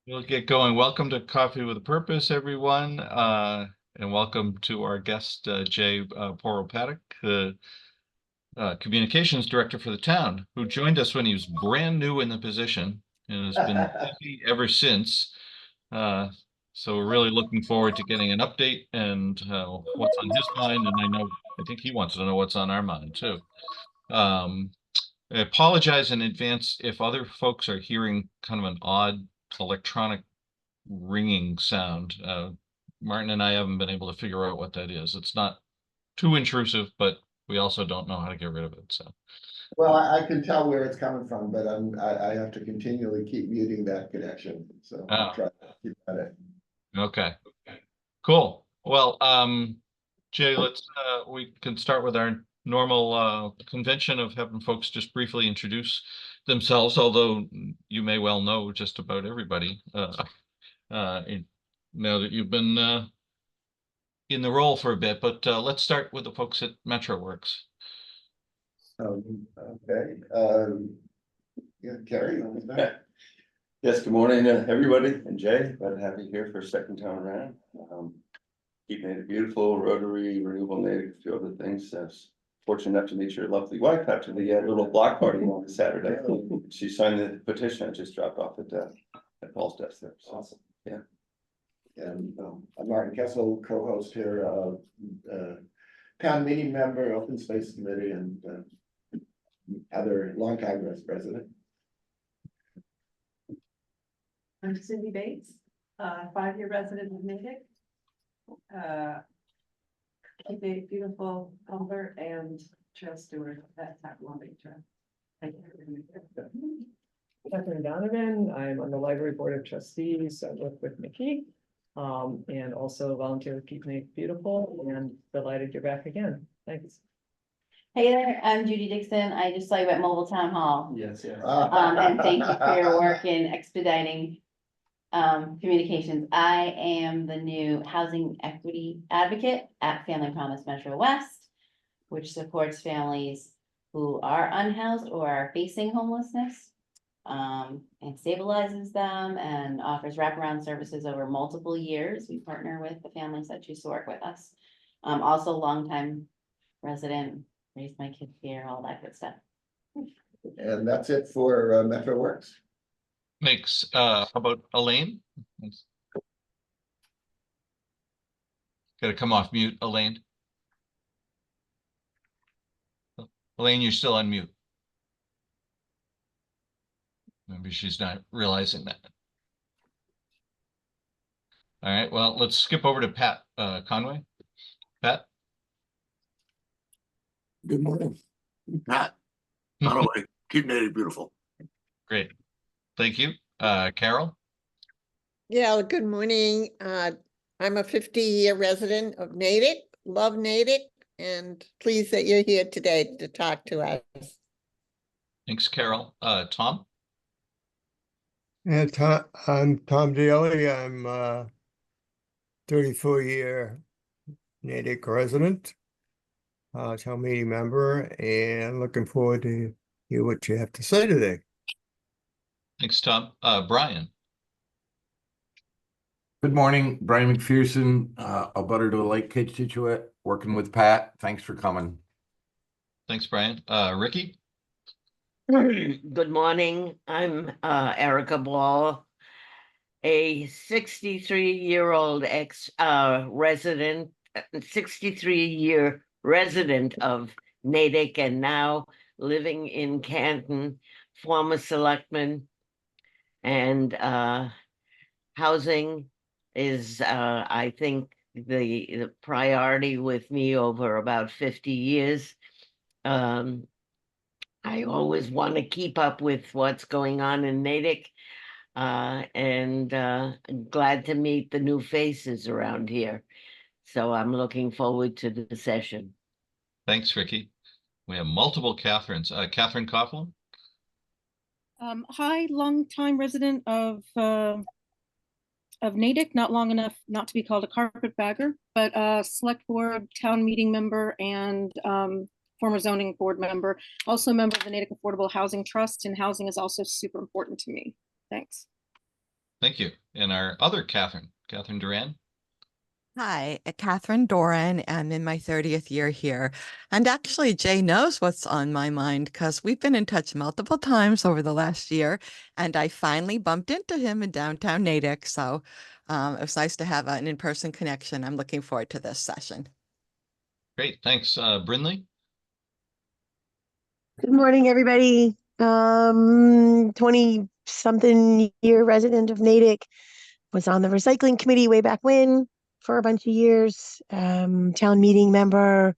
We'll get going. Welcome to Coffee with a Purpose, everyone, and welcome to our guest, Jay Poropatich, the Communications Director for the town, who joined us when he was brand new in the position and has been busy ever since. So we're really looking forward to getting an update and what's on his mind, and I think he wants to know what's on our mind too. I apologize in advance if other folks are hearing kind of an odd electronic ringing sound. Martin and I haven't been able to figure out what that is. It's not too intrusive, but we also don't know how to get rid of it. So, well, I can tell where it's coming from, but I have to continually keep muting that connection. So I'll try to keep at it. Okay, cool. Well, Jay, we can start with our normal convention of having folks just briefly introduce themselves, although you may well know just about everybody now that you've been in the role for a bit. But let's start with the folks at MetroWorks. Okay. Yeah, Carrie. Yes, good morning, everybody, and Jay, glad to have you here for a second time around. Keep Native beautiful, Rotary, renewable native, a few other things. Fortunate enough to meet your lovely wife after the little block party on Saturday. She signed the petition I just dropped off at Paul's desk there. So, awesome. Yeah. And I'm Martin Kessel, co-host here, town meeting member, Open Space Committee, and other longtime resident. I'm Cindy Bates, 5-year resident of Natick. Keep a beautiful elder and trail steward at Tacklewombing Trail. Thank you. Catherine Donovan, I'm on the Library Board of Trustees. I work with Mickey, and also volunteer with Keep Native Beautiful, and delighted you're back again. Thanks. Hey there, I'm Judy Dixon. I just saw you at Mobile Town Hall. Yes, yes. And thank you for your work in expediting communications. I am the new housing equity advocate at Family Promise Metro West, which supports families who are unhoused or are facing homelessness, and stabilizes them and offers wraparound services over multiple years. We partner with the families that choose to work with us. Also longtime resident, raised my kids here, all that good stuff. And that's it for MetroWorks. How about Elaine? Got to come off mute, Elaine. Elaine, you're still on mute. Maybe she's not realizing that. All right, well, let's skip over to Pat Conway. Pat? Good morning, Pat. Conway, Keep Native Beautiful. Great, thank you. Carol? Yeah, good morning. I'm a 50-year resident of Natick, love Natick, and pleased that you're here today to talk to us. Thanks, Carol. Tom? And I'm Tom Daly. I'm 34-year Natick resident, town meeting member, and looking forward to hear what you have to say today. Thanks, Tom. Brian? Good morning, Brian McPherson, a butter to a lake Kitchituate, working with Pat. Thanks for coming. Thanks, Brian. Ricky? Good morning. I'm Erica Ball, a 63-year-old resident, 63-year resident of Natick, and now living in Canton, former selectman, and housing is, I think, the priority with me over about 50 years. I always want to keep up with what's going on in Natick, and glad to meet the new faces around here. So I'm looking forward to the session. Thanks, Ricky. We have multiple Catherines. Catherine Coughlin? Hi, longtime resident of Natick, not long enough not to be called a carpetbagger, but select board, town meeting member, and former zoning board member, also a member of the Natick Affordable Housing Trust, and housing is also super important to me. Thanks. Thank you. And our other Catherine Duran. Hi, Catherine Doran. I'm in my 30th year here. And actually, Jay knows what's on my mind because we've been in touch multiple times over the last year. And I finally bumped into him in downtown Natick. So it was nice to have an in-person connection. I'm looking forward to this session. Great. Thanks. Brinley. Good morning, everybody. 20-something year resident of Natick, was on the recycling committee way back when for a bunch of years. Town meeting member,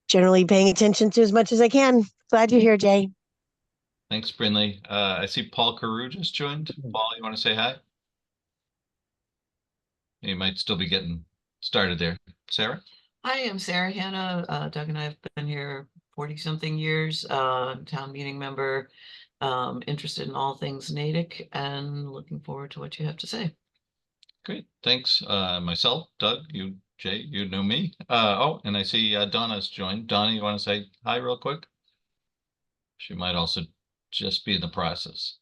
generally paying attention to as much as I can. Glad you're here, Jay. Thanks, Brinley. I see Paul Carew just joined. Paul, you want to say hi? You might still be getting started there. Sarah? Hi, I'm Sarah Hanna. Doug and I have been here 40-something years, town meeting member, interested in all things Natick, and looking forward to what you have to say. Great, thanks. Myself, Doug, you, Jay, you know me. Oh, and I see Donna's joined. Donna, you want to say hi real quick? She might also just be in the process.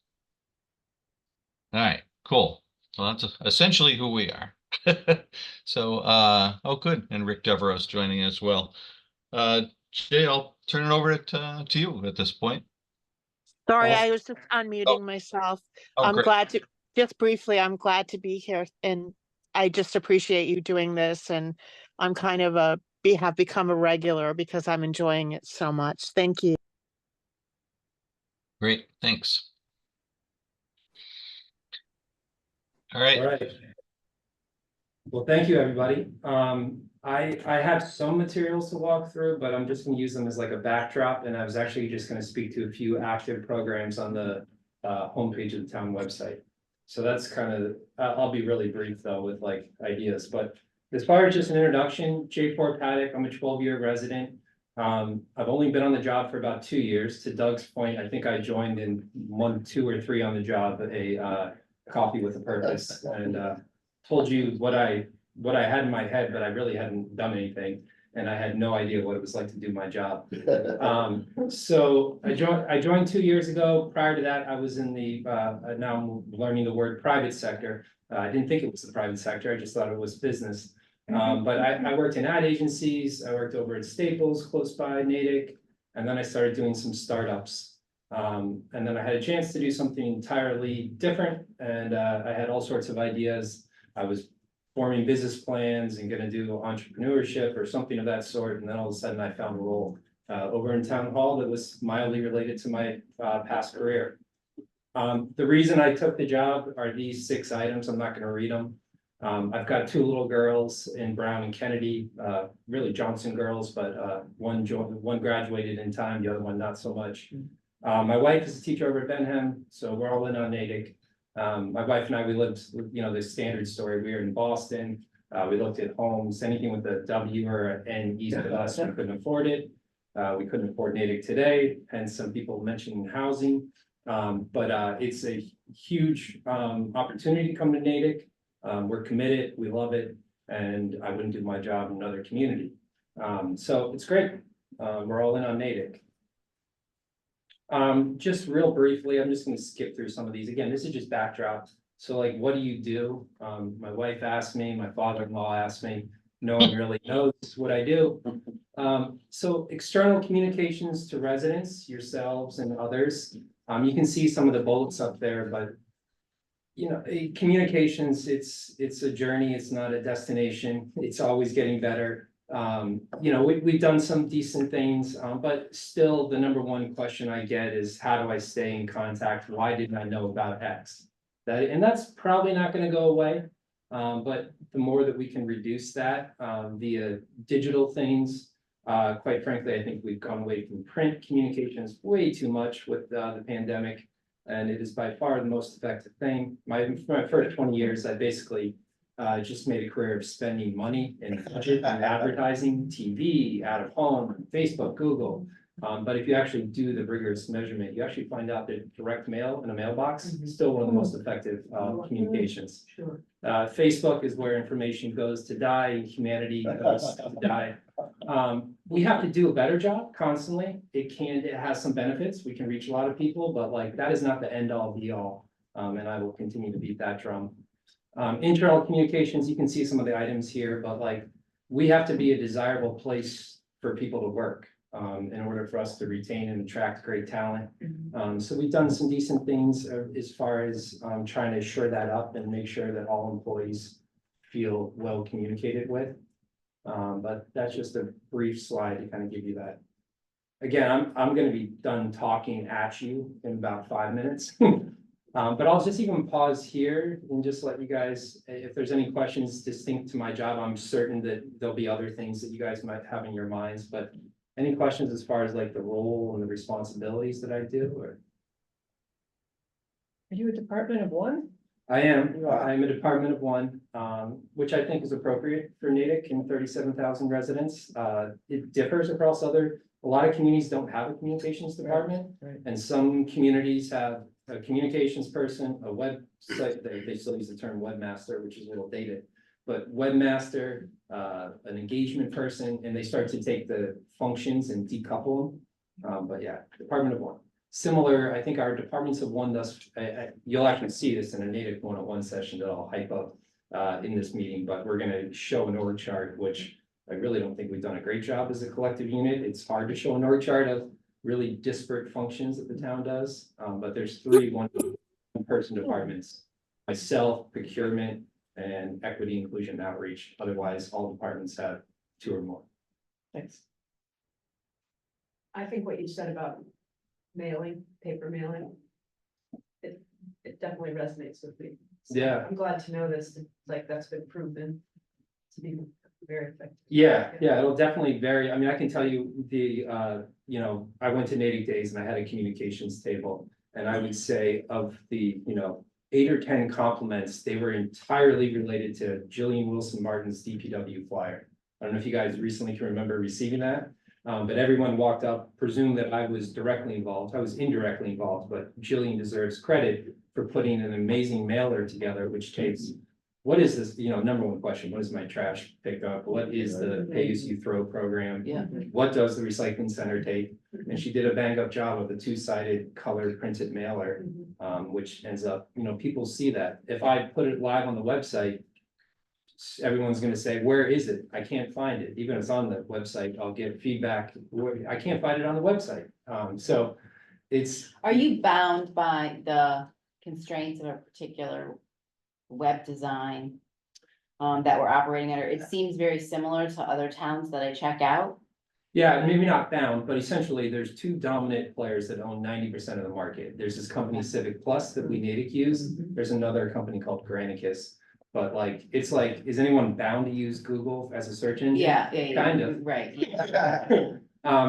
All right, cool. Well, that's essentially who we are. So, oh, good. And Rick Devereaux's joining as well. Jay, I'll turn it over to you at this point. Sorry, I was just unmuting myself. I'm great. glad to, just briefly, I'm glad to be here, and I just appreciate you doing this, and I'm kind of have become a regular because I'm enjoying it so much. Thank you. Great, thanks. All right. All right. Well, thank you, everybody. I have some materials to walk through, but I'm just going to use them as like a backdrop. And I was actually just going to speak to a few active programs on the homepage of the town website. So that's kind of, I'll be really brief though with like ideas. But as far as just an introduction, Jay Poropatich, I'm a 12-year resident. I've only been on the job for about 2 years. To Doug's point, I think I joined in 1, 2, or 3 on the job, a coffee with a purpose, and told you what I had in my head, but I really hadn't done anything, and I had no idea what it was like to do my job. So I joined 2 years ago. Prior to that, I was in the now I'm learning the word private sector. I didn't think it was the private sector. I just thought it was business. But I worked in ad agencies. I worked over at Staples, close by Natick, and then I started doing some startups. And then I had a chance to do something entirely different, and I had all sorts of ideas. I was forming business plans and going to do entrepreneurship or something of that sort, and then all of a sudden I found a role over in town hall that was mildly related to my past career. The reason I took the job are these 6 items. I'm not going to read them. I've got 2 little girls in Brown and Kennedy, really Johnson girls, but one graduated in time, the other one not so much. My wife is a teacher over at Benham, so we're all in on Natick. My wife and I, we lived, you know, the standard story. We were in Boston. We looked at homes, anything with a W or an east of us, we couldn't afford it. We couldn't afford Natick today, and some people mentioned housing. But it's a huge opportunity to come to Natick. We're committed, we love it, and I wouldn't do my job in another community. So it's great. We're all in on Natick. Just real briefly, I'm just going to skip through some of these. Again, this is just backdrop. So like, what do you do? My wife asked me, my father-in-law asked me, no one really knows what I do. So external communications to residents, yourselves and others. You can see some of the bullets up there, but you know, communications, it's a journey, it's not a destination. It's always getting better. You know, we've done some decent things, but still the #1 question I get is, how do I stay in contact? Why didn't I know about X? And that's probably not going to go away. But the more that we can reduce that via digital things, quite frankly, I think we've gone away from print communications way too much with the pandemic. And it is by far the most effective thing. My first 20 years, I basically just made a career of spending money in budget and advertising, TV, out of home, Facebook, Google, But if you actually do the rigorous measurement, you actually find out that direct mail in a mailbox is still one of the most effective communications. Sure. Facebook is where information goes to die, humanity goes to die. We have to do a better job constantly. It has some benefits. We can reach a lot of people, but like that is not the end all be all. And I will continue to beat that drum. Internal communications, you can see some of the items here, but like we have to be a desirable place for people to work in order for us to retain and attract great talent. So we've done some decent things as far as trying to shore that up and make sure that all employees feel well communicated with. But that's just a brief slide to kind of give you that. Again, I'm going to be done talking at you in about 5 minutes. But I'll just even pause here and just let you guys, if there's any questions distinct to my job, I'm certain that there'll be other things that you guys might have in your minds, but any questions as far as like the role and the responsibilities that I do, or? Are you a department of one? I am. I'm a department of one, which I think is appropriate for Natick and 37,000 residents. It differs across a lot of communities don't have a communications department. Right. And some communities have a communications person, a website, they still use the term webmaster, which is a little dated. But webmaster, an engagement person, and they start to take the functions and decouple them. But yeah, department of one. Similar, I think our departments of one thus, you'll actually see this in a Natick 101 session that I'll hype up in this meeting, but we're gonna show an org chart, which I really don't think we've done a great job as a collective unit. It's hard to show an org chart of really disparate functions that the town does. But there's three one-person departments, myself, procurement, and equity, inclusion, and outreach. Otherwise, all departments have 2 or more. Thanks. I think what you said about mailing, paper mailing, it definitely resonates with me. So Yeah. I'm glad to know this, like that's been proven to be very effective. Yeah, it'll definitely vary. I mean, I can tell you I went to Natick Days and I had a communications table. And I would say of the, 8 or 10 compliments, they were entirely related to Jillian Wilson Martin's DPW flyer. I don't know if you guys recently can remember receiving that. But everyone walked up, presumed that I was directly involved. I was indirectly involved, but Jillian deserves credit for putting an amazing mailer together, which takes, what is this, number one question, what is my trash pickup? What is the pay-as-you-throw program? Yeah. What does the recycling center take? And she did a bang up job of a 2-sided colored printed mailer, which ends up, people see that. If I put it live on the website, everyone's going to say, where is it? I can't find it. Even if it's on the website, I'll get feedback. I can't find it on the website. So it's. Are you bound by the constraints of a particular web design that we're operating under? It seems very similar to other towns that I check out. Yeah, maybe not bound, but essentially there's 2 dominant players that own 90% of the market. There's this company Civic Plus that we Natick use. There's another company called Granicus. But is anyone bound to use Google as a search engine? Yeah. Kind of. Right.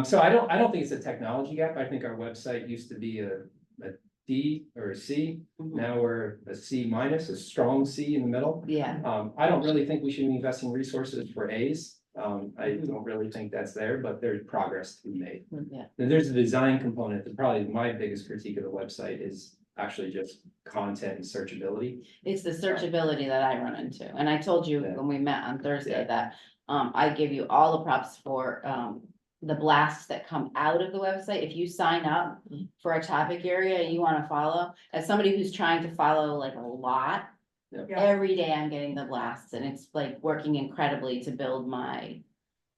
So I don't think it's a technology gap. I think our website used to be a D or a C. Now we're a C minus, a strong C in the middle. Yeah. I don't really think we should be investing resources for A's. I don't really think that's there, but there's progress to be made. Yeah. Then there's a design component that probably my biggest critique of the website is actually just content and searchability. It's the searchability that I run into. And I told you when we met on Thursday that I give you all the props for the blasts that come out of the website. If you sign up for a topic area you want to follow, as somebody who's trying to follow like a lot, every day I'm getting the blasts and it's like working incredibly to build my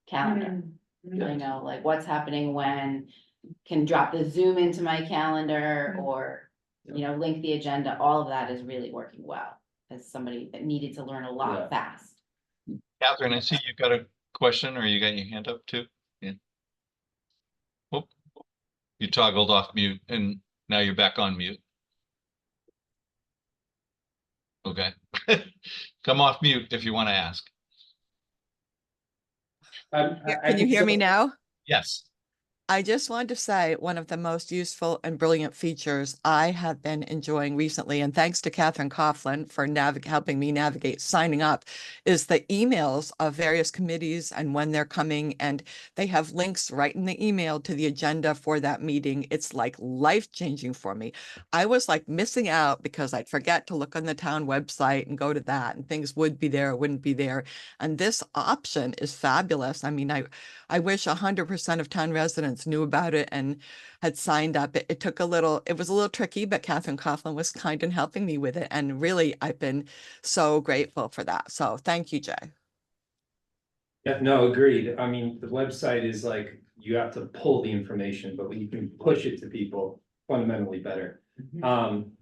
calendar. I know like what's happening when, can drop the Zoom into my calendar or link the agenda. All of that is really working well as somebody that needed to learn a lot fast. Catherine, I see you've got a question or you got your hand up too. Yeah. Oh, you toggled off mute and now you're back on mute. Okay. Come off mute if you want to ask. Can you hear me now? Yes. I just wanted to say one of the most useful and brilliant features I have been enjoying recently, and thanks to Catherine Coughlin for helping me navigate signing up, is the emails of various committees and when they're coming, and they have links right in the email to the agenda for that meeting. It's like life-changing for me. I was like missing out because I'd forget to look on the town website and go to that, and things would be there, wouldn't be there. And this option is fabulous. I mean, I wish 100% of town residents knew about it and had signed up. It took a little, it was a little tricky, but Catherine Coughlin was kind in helping me with it. And really, I've been so grateful for that. So thank you, Jay. Yeah, no, agreed. I mean, the website is like, you have to pull the information, but when you can push it to people, fundamentally better.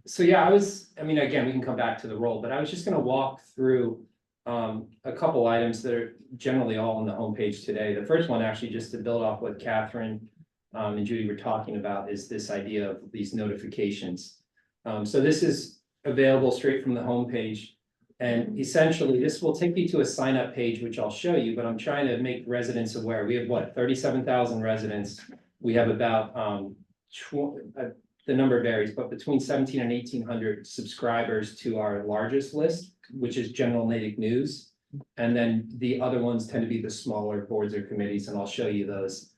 So yeah, I mean, again, we can come back to the role, but I was just gonna walk through a couple items that are generally all on the homepage today. The first one, actually, just to build off what Catherine and Judy were talking about, is this idea of these notifications. So this is available straight from the homepage. And essentially, this will take you to a sign up page, which I'll show you, but I'm trying to make residents aware. We have what, 37,000 residents. We have about, the number varies, but between 17 and 1,800 subscribers to our largest list, which is General Natick News. And then the other ones tend to be the smaller boards or committees, and I'll show you those.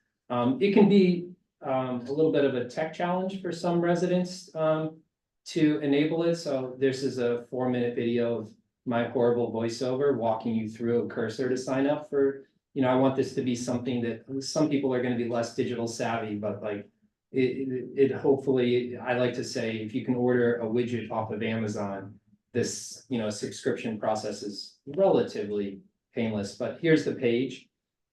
It can be a little bit of a tech challenge for some residents to enable it. So this is a 4-minute video of my horrible voiceover walking you through a cursor to sign up for, I want this to be something that some people are going to be less digital savvy, but like it hopefully, I like to say, if you can order a widget off of Amazon, this, subscription process is relatively painless. But here's the page.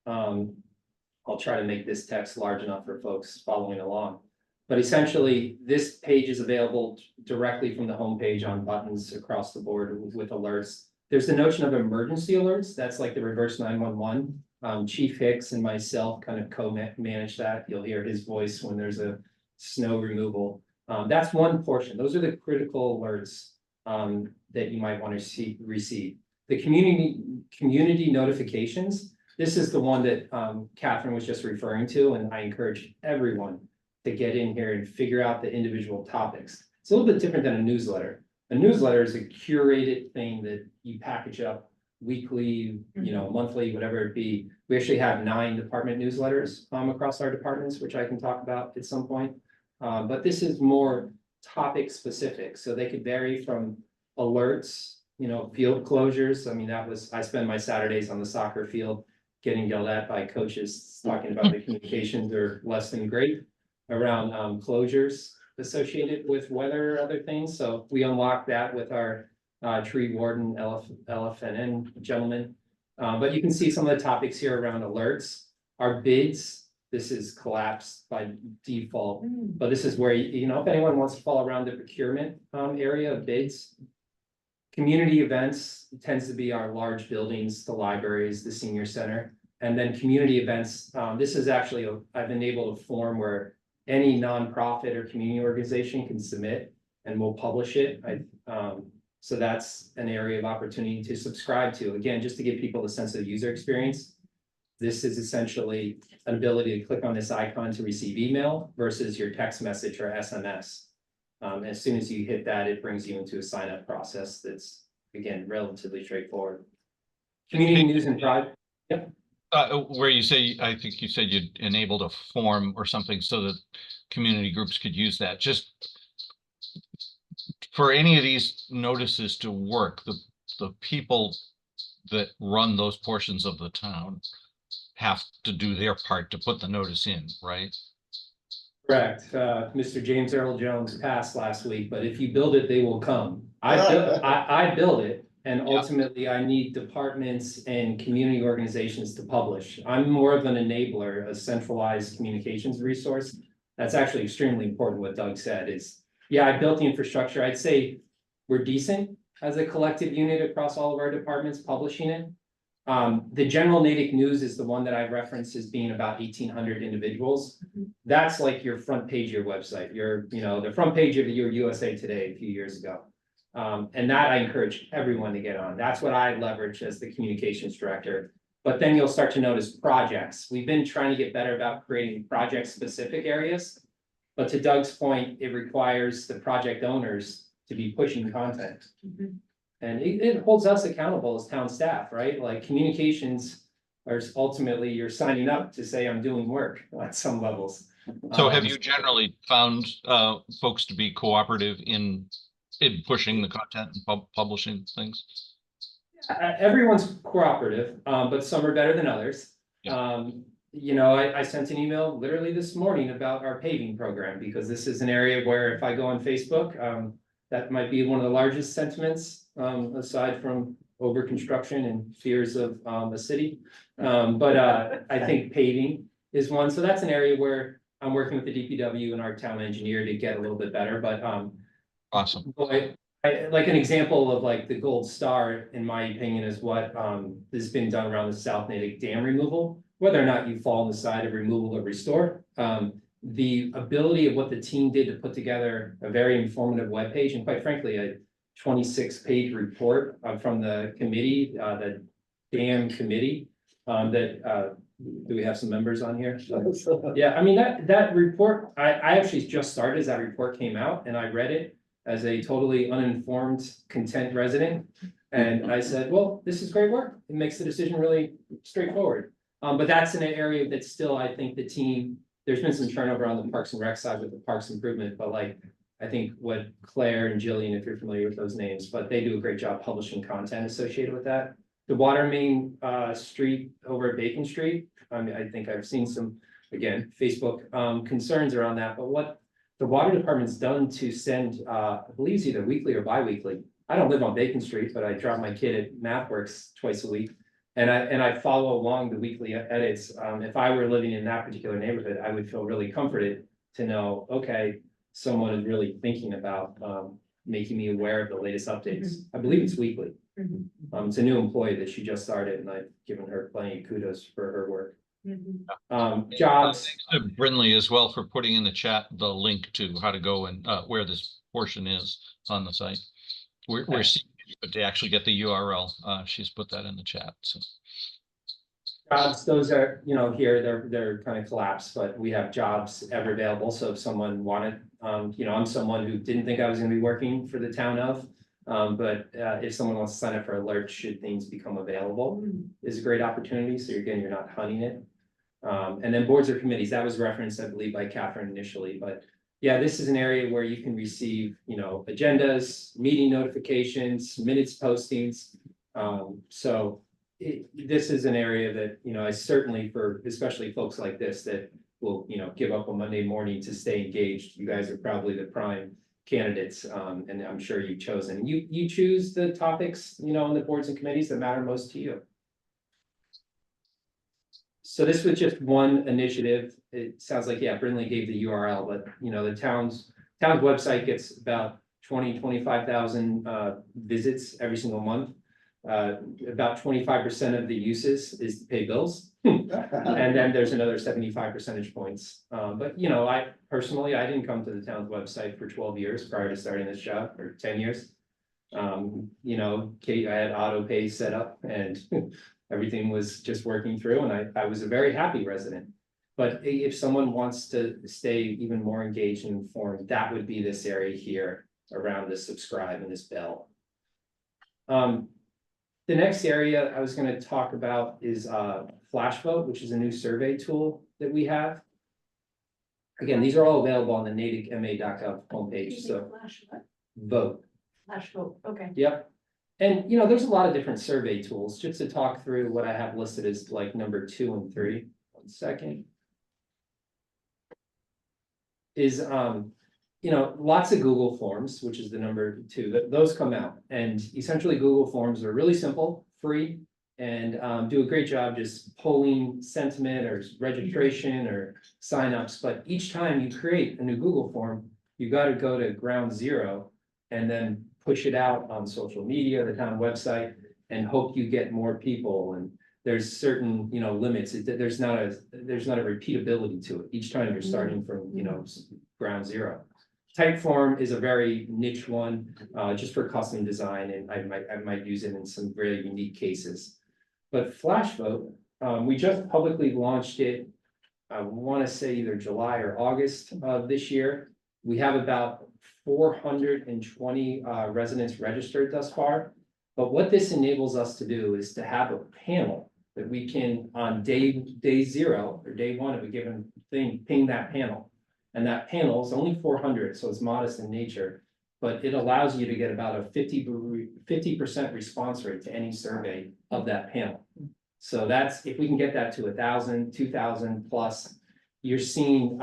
I'll try to make this text large enough for folks following along. But essentially, this page is available directly from the homepage on buttons across the board with alerts. There's the notion of emergency alerts. That's like the reverse 911. Chief Hicks and myself kind of co-manage that. You'll hear his voice when there's a snow removal. That's one portion. Those are the critical alerts that you might want to receive. The community notifications. This is the one that Catherine was just referring to, and I encourage everyone to get in here and figure out the individual topics. It's a little bit different than a newsletter. A newsletter is a curated thing that you package up weekly, monthly, whatever it be. We actually have 9 department newsletters across our departments, which I can talk about at some point. But this is more topic specific. So they could vary from alerts, field closures. I mean, I spend my Saturdays on the soccer field getting yelled at by coaches talking about the communications are less than great around closures associated with weather or other things. So we unlock that with our tree warden, LFNN gentleman. But you can see some of the topics here around alerts. Our bids, this is collapsed by default, but this is where, if anyone wants to follow around the procurement area of bids. Community events tends to be our large buildings, the libraries, the senior center, and then community events. This is actually, I've enabled a form where any nonprofit or community organization can submit and we'll publish it. So that's an area of opportunity to subscribe to. Again, just to give people a sense of user experience. This is essentially an ability to click on this icon to receive email versus your text message or SMS. As soon as you hit that, it brings you into a sign up process that's, again, relatively straightforward. Community news and pride. Yep. Where you say, I think you said you'd enabled a form or something so that community groups could use that. Just for any of these notices to work, the people that run those portions of the town have to do their part to put the notice in, right? Correct. Mr. James Earl Jones passed last week, but if you build it, they will come. I build it. And ultimately, I need departments and community organizations to publish. I'm more of an enabler, a centralized communications resource. That's actually extremely important. What Doug said is, yeah, I built the infrastructure. I'd say we're decent as a collective unit across all of our departments publishing it. The General Natick News is the one that I referenced as being about 1,800 individuals. That's like your front page of your website, the front page of your USA Today a few years ago. And that I encourage everyone to get on. That's what I leverage as the communications director. But then you'll start to notice projects. We've been trying to get better about creating project-specific areas. But to Doug's point, it requires the project owners to be pushing content. And it holds us accountable as town staff, right? Like communications are ultimately you're signing up to say I'm doing work at some levels. So have you generally found folks to be cooperative in pushing the content and publishing things? Everyone's cooperative, but some are better than others. Yeah. You know, I sent an email literally this morning about our paving program, because this is an area where if I go on Facebook, that might be one of the largest sentiments, aside from over construction and fears of a city. But I think paving is one. So that's an area where I'm working with the DPW and our town engineer to get a little bit better, but awesome. Boy, like an example of like the gold star, in my opinion, is what has been done around the South Natick Dam removal, whether or not you fall on the side of removal or restore. The ability of what the team did to put together a very informative webpage, and quite frankly, a 26-page report from the committee, the dam committee, that do we have some members on here? Yeah, I mean, that report, I actually just started as that report came out, and I read it as a totally uninformed, content resident. And I said, well, this is great work. It makes the decision really straightforward. But that's an area that still, I think the team, there's been some turnover on the Parks and Rec side with the parks improvement, but like, I think what Claire and Jillian, if you're familiar with those names, but they do a great job publishing content associated with that. The water main street over at Bacon Street, I mean, I think I've seen some, again, Facebook concerns around that, but what the water department's done to send, I believe it's either weekly or bi-weekly. I don't live on Bacon Street, but I drop my kid at MathWorks twice a week. And I follow along the weekly edits. If I were living in that particular neighborhood, I would feel really comforted to know, okay, someone is really thinking about making me aware of the latest updates. I believe it's weekly. It's a new employee that she just started, and I've given her plenty of kudos for her work. Jobs. Thanks to Brinley as well for putting in the chat the link to how to go and where this portion is on the site. We're seeing it, but to actually get the URL, she's put that in the chat. So Jobs, those are, you know, here they're kind of collapsed, but we have jobs ever available. So if someone wanted, you know, I'm someone who didn't think I was going to be working for the town of, but if someone wants to sign up for alerts should things become available, is a great opportunity. So you're not hunting it. And then boards or committees, that was referenced, I believe, by Catherine initially, but yeah, this is an area where you can receive, you know, agendas, meeting notifications, minutes postings. So this is an area that, you know, I certainly, for especially folks like this that will, you know, give up a Monday morning to stay engaged. You guys are probably the prime candidates, and I'm sure you've chosen. You choose the topics, you know, on the boards and committees that matter most to you. So this was just one initiative. It sounds like, yeah, Brinley gave the URL, but you know, the town's website gets about 25,000 visits every single month. About 25% of the uses is to pay bills. And then there's another 75 percentage points. But you know, I didn't come to the town's website for 12 years prior to starting this job, or 10 years. You know, Kate, I had auto pay set up and everything was just working through, and I was a very happy resident. But if someone wants to stay even more engaged and informed, that would be this area here around the subscribe and this bell. The next area I was going to talk about is Flashvote, which is a new survey tool that we have. Again, these are all available on the natickma.gov homepage. So vote. Flashvote, okay. Yep. And, you know, there's a lot of different survey tools. Just to talk through what I have listed as like number 2 and 3. 1 second. Is, you know, lots of Google Forms, which is the number 2. Those come out. And essentially Google Forms are really simple, free, and do a great job just polling sentiment or registration or signups. But each time you create a new Google form, you got to go to ground zero and then push it out on social media, the town website, and hope you get more people. And there's certain, you know, limits. There's not a repeatability to it. Each time you're starting from, you know, ground zero. Typeform is a very niche one, just for custom design, and I might use it in some very unique cases. But flash vote, we just publicly launched it. I want to say either July or August of this year. We have about 420 residents registered thus far. But what this enables us to do is to have a panel that we can, on day 0 or day 1 of a given thing, ping that panel. And that panel is only 400, so it's modest in nature, but it allows you to get about a 50% response rate to any survey of that panel. So that's, if we can get that to 1,000, 2,000 plus, you're seeing,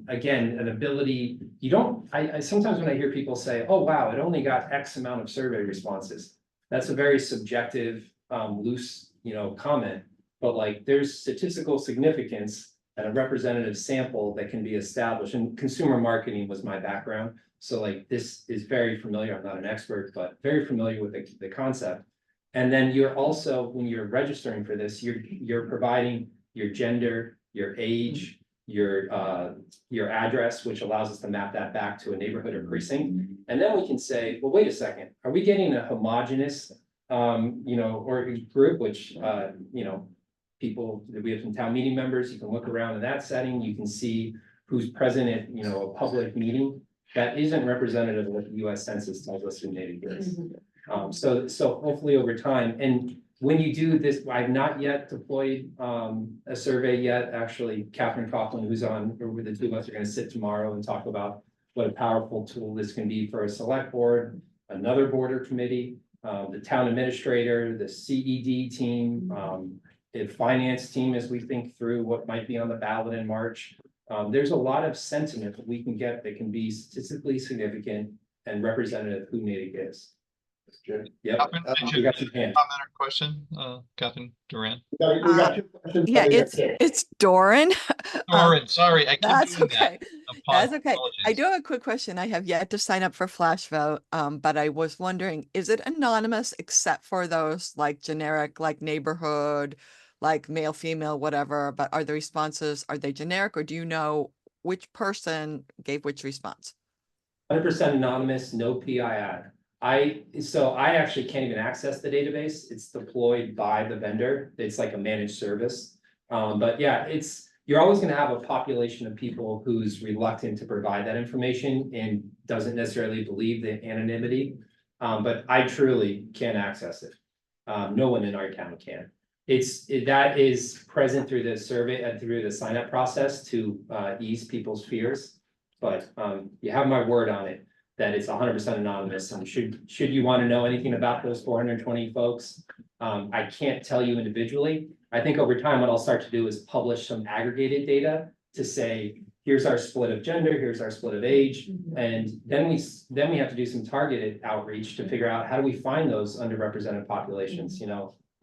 again, an ability, you don't, I sometimes when I hear people say, oh, wow, it only got X amount of survey responses. That's a very subjective, loose, comment, but like there's statistical significance and a representative sample that can be established. And consumer marketing was my background. So like this is very familiar. I'm not an expert, but very familiar with the concept. And then you're also, when you're registering for this, you're providing your gender, your age, your address, which allows us to map that back to a neighborhood or precinct. And then we can say, well, wait a second, are we getting a homogeneous, or group, which, people that we have some town meeting members, you can look around in that setting, you can see who's present at, a public meeting. That isn't representative of what the US Census tells us who native is. So hopefully over time, and when you do this, I've not yet deployed a survey yet. Actually, Catherine Coughlin, who's on, or the two of us are going to sit tomorrow and talk about what a powerful tool this can be for a select board, another board or committee, the town administrator, the CED team, the finance team as we think through what might be on the ballot in March. There's a lot of sentiment that we can get that can be statistically significant and representative of who Natick is. Yep. Catherine, did you have a comment or question, Catherine Duran? We got 2 questions. Yeah, coming up. it's Doran. Doran, sorry, I keep That's doing okay. that. That's okay. I Apologies. do have a quick question. I have yet to sign up for Flash Vote, but I was wondering, is it anonymous except for those like generic, like neighborhood, like male, female, whatever, but are the responses, are they generic, or do you know which person gave which response? 100% anonymous, no PII. I actually can't even access the database. It's deployed by the vendor. It's like a managed service. But yeah, you're always going to have a population of people who's reluctant to provide that information and doesn't necessarily believe the anonymity. But I truly can't access it. No one in our town can. That is present through the survey, through the sign up process to ease people's fears. But you have my word on it that it's 100% anonymous. And should you want to know anything about those 420 folks, I can't tell you individually. I think over time, what I'll start to do is publish some aggregated data to say, here's our split of gender, here's our split of age. And then we have to do some targeted outreach to figure out how do we find those underrepresented populations,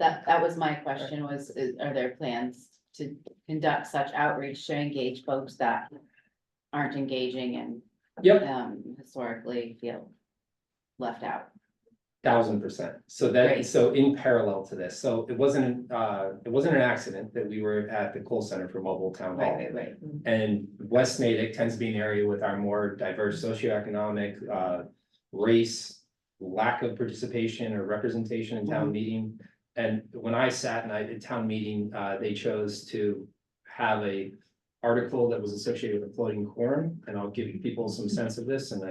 That was my question are there plans to conduct such outreach to engage folks that aren't engaging and historically feel left out? 1000%. So in parallel to this, so it wasn't an accident that we were at the Cole Center for Mobile Town Hall. Right. And West Natick tends to be an area with our more diverse socioeconomic, race, lack of participation or representation in town meeting. And when I sat at town meeting, they chose to have a article that was associated with a floating quorum, and I'll give people some sense of this. And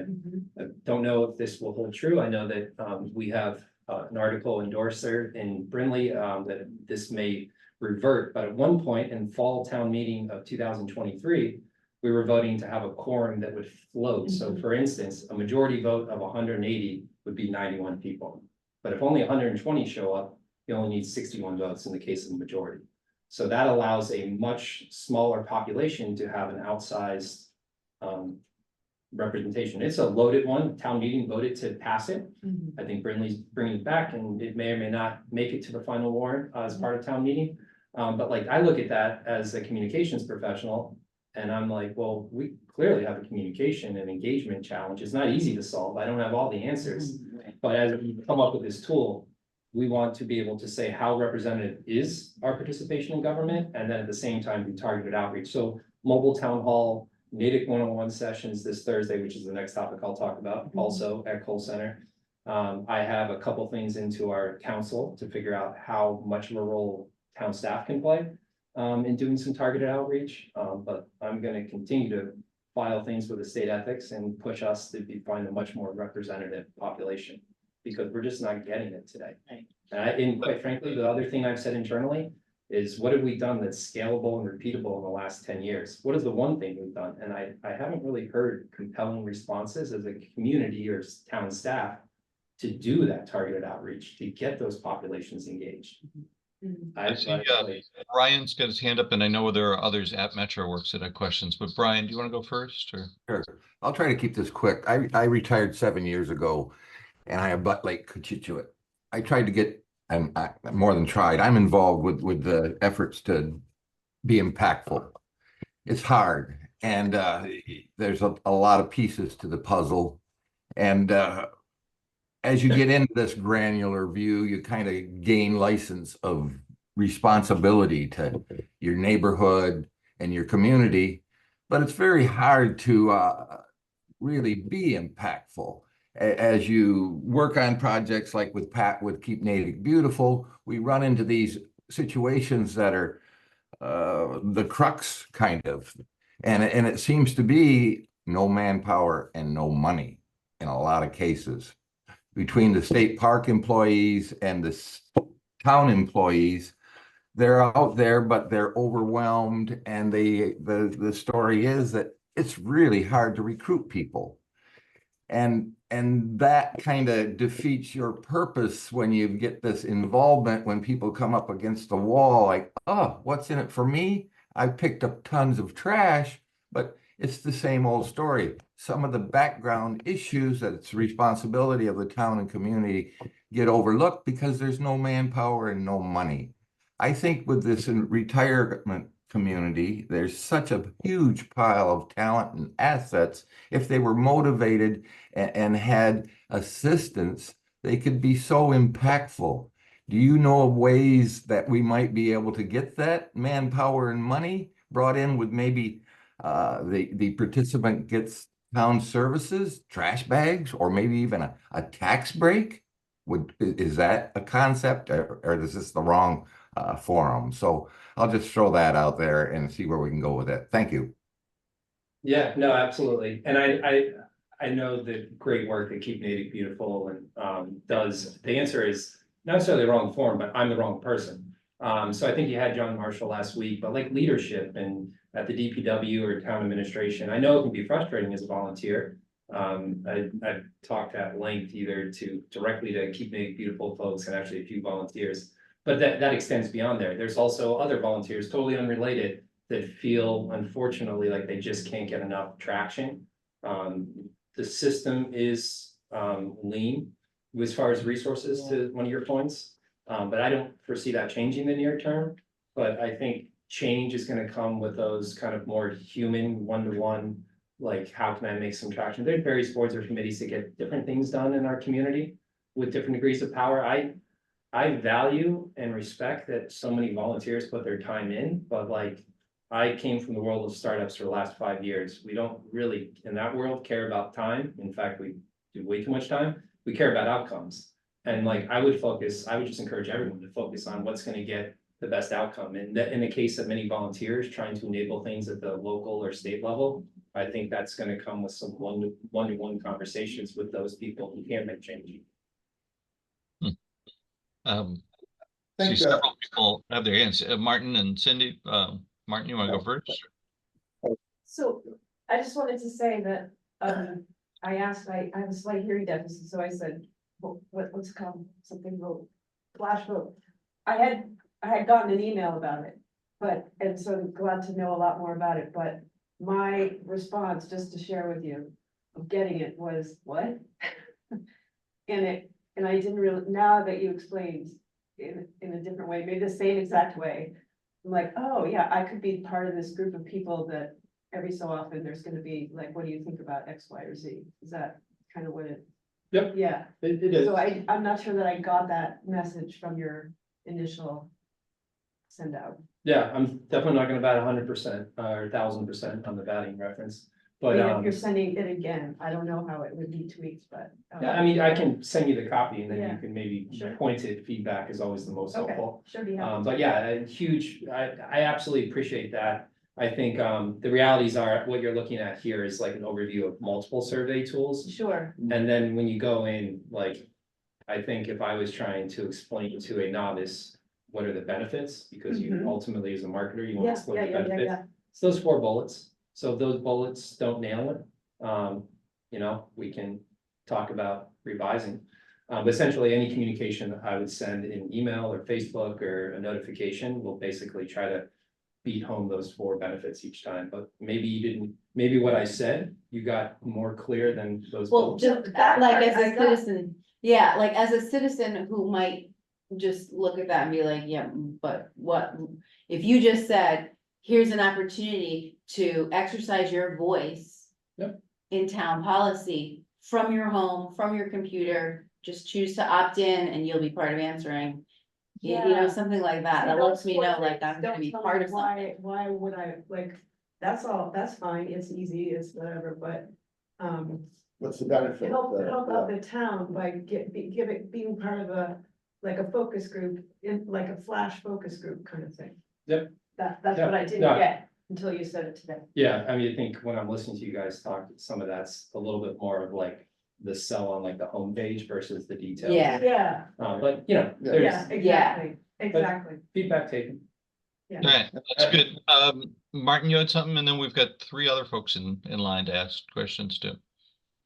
I don't know if this will hold true. I know that we have an article endorsed there in Brindley that this may revert, but at one point in fall town meeting of 2023, we were voting to have a quorum that would float. So for instance, a majority vote of 180 would be 91 people. But if only 120 show up, you only need 61 votes in the case of the majority. So that allows a much smaller population to have an outsized representation. It's a loaded one. Town meeting voted to pass it. I think Brindley's bringing it back, and it may or may not make it to the final warrant as part of town meeting. But like I look at that as a communications professional, and I'm like, well, we clearly have a communication and engagement challenge. It's not easy to solve. I don't have all the answers, but as we come up with this tool, we want to be able to say how representative is our participation in government, and then at the same time do targeted outreach. So mobile town hall, Natick 101 sessions this Thursday, which is the next topic I'll talk about, also at Cole Center. I have a couple things into our council to figure out how much of a role town staff can play in doing some targeted outreach. But I'm gonna continue to file things with the state ethics and push us to find a much more representative population, because we're just not getting it today. And quite frankly, the other thing I've said internally is, what have we done that's scalable and repeatable in the last 10 years? What is the one thing we've done? And I haven't really heard compelling responses as a community or town staff to do that targeted outreach, to get those populations engaged. I see, Brian's got his hand up, and I know there are others at MetroWorks that have questions, but Brian, do you want to go first, or? Sure. I'll try to keep this quick. I retired 7 years ago and I abut Lake Cochituate. I tried to get, and I more than tried, I'm involved with the efforts to be impactful. It's hard, and there's a lot of pieces to the puzzle. And as you get into this granular view, you kind of gain license of responsibility to your neighborhood and your community, but it's very hard to really be impactful. As you work on projects like with Pat with Keep Natick Beautiful, we run into these situations that are the crux kind of, and it seems to be no manpower and no money in a lot of cases. Between the state park employees and the town employees, they're out there, but they're overwhelmed. And the story is that it's really hard to recruit people. And that kind of defeats your purpose when you get this involvement, when people come up against the wall, like, oh, what's in it for me? I picked up tons of trash, but it's the same old story. Some of the background issues that it's the responsibility of the town and community get overlooked because there's no manpower and no money. I think with this retirement community, there's such a huge pile of talent and assets. If they were motivated and had assistance, they could be so impactful. Do you know of ways that we might be able to get that manpower and money brought in with maybe the participant gets town services, trash bags, or maybe even a tax break? Is that a concept, or is this the wrong forum? So I'll just throw that out there and see where we can go with it. Thank you. Yeah, no, absolutely. And I know the great work that Keep Natick Beautiful and does. The answer is not necessarily the wrong form, but I'm the wrong person. So I think you had John Marshall last week, but like leadership and at the DPW or town administration, I know it can be frustrating as a volunteer. I've talked at length either directly to Keep Natick Beautiful folks and actually a few volunteers, but that extends beyond there. There's also other volunteers totally unrelated that feel unfortunately like they just can't get enough traction. The system is lean as far as resources, to one of your points. But I don't foresee that changing in the near term. But I think change is going to come with those kind of more human one-to-one, like how can I make some traction? There are various boards or committees that get different things done in our community with different degrees of power. I value and respect that so many volunteers put their time in, but like I came from the world of startups for the last 5 years. We don't really, in that world, care about time. In fact, we do way too much time. We care about outcomes. And like I would just encourage everyone to focus on what's going to get the best outcome. And in the case of many volunteers trying to enable things at the local or state level, I think that's going to come with some one-to-one conversations with those people who can make change. See several people have their hands. Martin and Cindy. Martin, you want to go first? So I just wanted to say that I asked, I have a slight hearing deficit, so I said, what's it called? Something vote, flash vote. I had gotten an email about it, and so I'm glad to know a lot more about it, but my response, just to share with you, of getting it was, what? And I didn't really, now that you explained in a different way, maybe the same exact way, I'm like, oh yeah, I could be part of this group of people that every so often there's gonna be like, what do you think about X, Y, or Z? Is that kind of what it? Yep. Yeah. It is. So I'm not sure that I got that message from your initial send out. Yeah, I'm definitely not gonna bat 100% or 1000% on the batting reference. But, if you're sending it again, I don't know how it would be tweaked, but. yeah, I mean, I can send you the copy and then Yeah. you can maybe Sure. pointed feedback is always the most Okay, helpful. sure, be happy. But yeah, a huge, I absolutely appreciate that. I think, the realities are, what you're looking at here is like an overview of multiple survey tools. Sure, And then when you go in, like, I think if I was trying to explain to a novice, what are the benefits? Because you Mhm. ultimately, as a marketer, you want to yeah, explain yeah, the yeah, yeah, benefits. yeah. It's those 4 bullets. So if those bullets don't nail it, you know, we can talk about revising. But essentially, any communication I would send in email or Facebook or a notification will basically try to beat home those 4 benefits each time. But maybe you didn't, maybe what I said, you got more clear than those Well, bullets. just that like part as I a got. citizen, yeah, like as a citizen who might just look at that and be like, yeah, but what? If you just said, here's an opportunity to exercise your voice. Yep. In town policy, from your home, from your computer, just choose to opt in and you'll be part of answering. You know, Yeah. something like that, See, that those lets me 4 know like things I'm gonna don't be tell part me of something. why would I, like, that's all, that's fine, it's easy, it's whatever, but, What's the benefit? help of out the town by being part of a, like a focus group, in like a flash focus group kind of thing. Yep. That's Yeah. what I didn't Yeah. get until you said it today. Yeah, I mean, I think when I'm listening to you guys talk, some of that's a little bit more of like the sell on like the homepage versus the details. Yeah. Yeah, But you know, Yeah. there's yeah, exactly, exactly. feedback taken. All right, that's good. Martin, you had something, and then we've got 3 other folks in line to ask questions too.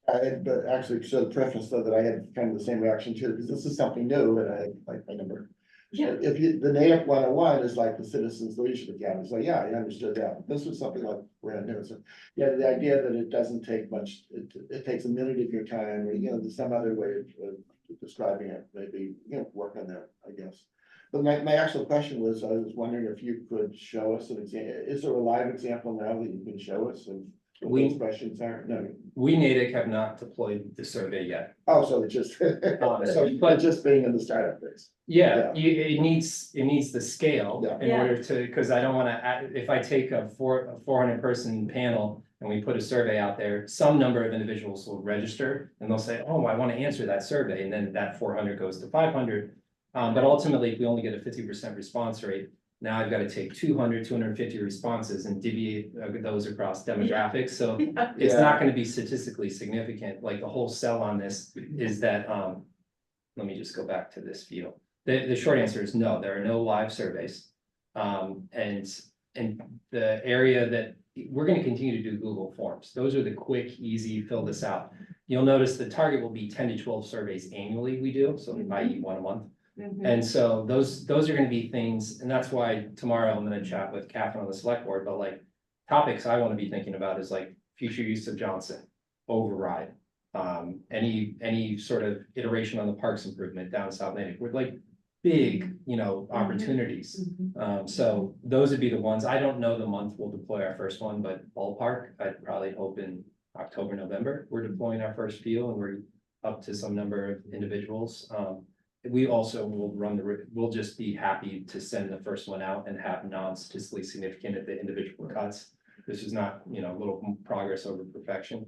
But actually, so the preface though that I had kind of the same reaction to, because this is something new and I never. Yeah. If you, the NAIP 101 is like the Citizens Leadership Academy, so yeah, I understood that. This was something like brand new, so. Yeah, the idea that it doesn't take much, it takes a minute of your time, or, you know, there's some other way of describing it, maybe, you know, work on that, I guess. But my actual question was, I was wondering if you could show us an example, is there a live example now that you can show us of what those questions are? No. We Natick have not deployed the survey yet. Oh, so it's just, but just being in the startup phase. Yeah, it needs the scale Yeah. in order to, because I don't wanna, if I take a 400 person panel and we put a survey out there, some number of individuals will register and they'll say, oh, I wanna answer that survey, and then that 400 goes to 500. But ultimately, if we only get a 50% response rate, now I've got to take 250 responses and deviate those across demographics, so it's not gonna be statistically significant. Like the whole sell on this is that, let me just go back to this view. The short answer is no, there are no live surveys. And the area that we're gonna continue to do Google Forms. Those are the quick, easy, fill this out. You'll notice the target will be 10 to 12 surveys annually we do, so i.e. 1 a month. And so those are gonna be things, and that's why tomorrow I'm gonna chat with Catherine on the select board, but like topics I wanna be thinking about is like future use of Johnson, override. Any sort of iteration on the parks improvement down South Natick, with like big, you know, opportunities. So those would be the ones. I don't know the month we'll deploy our first one, but ballpark, I'd probably hope in October, November, we're deploying our first few, and we're up to some number of individuals. We also will we'll just be happy to send the first one out and have non-statistically significant at the individual cuts. This is not, you know, a little progress over perfection.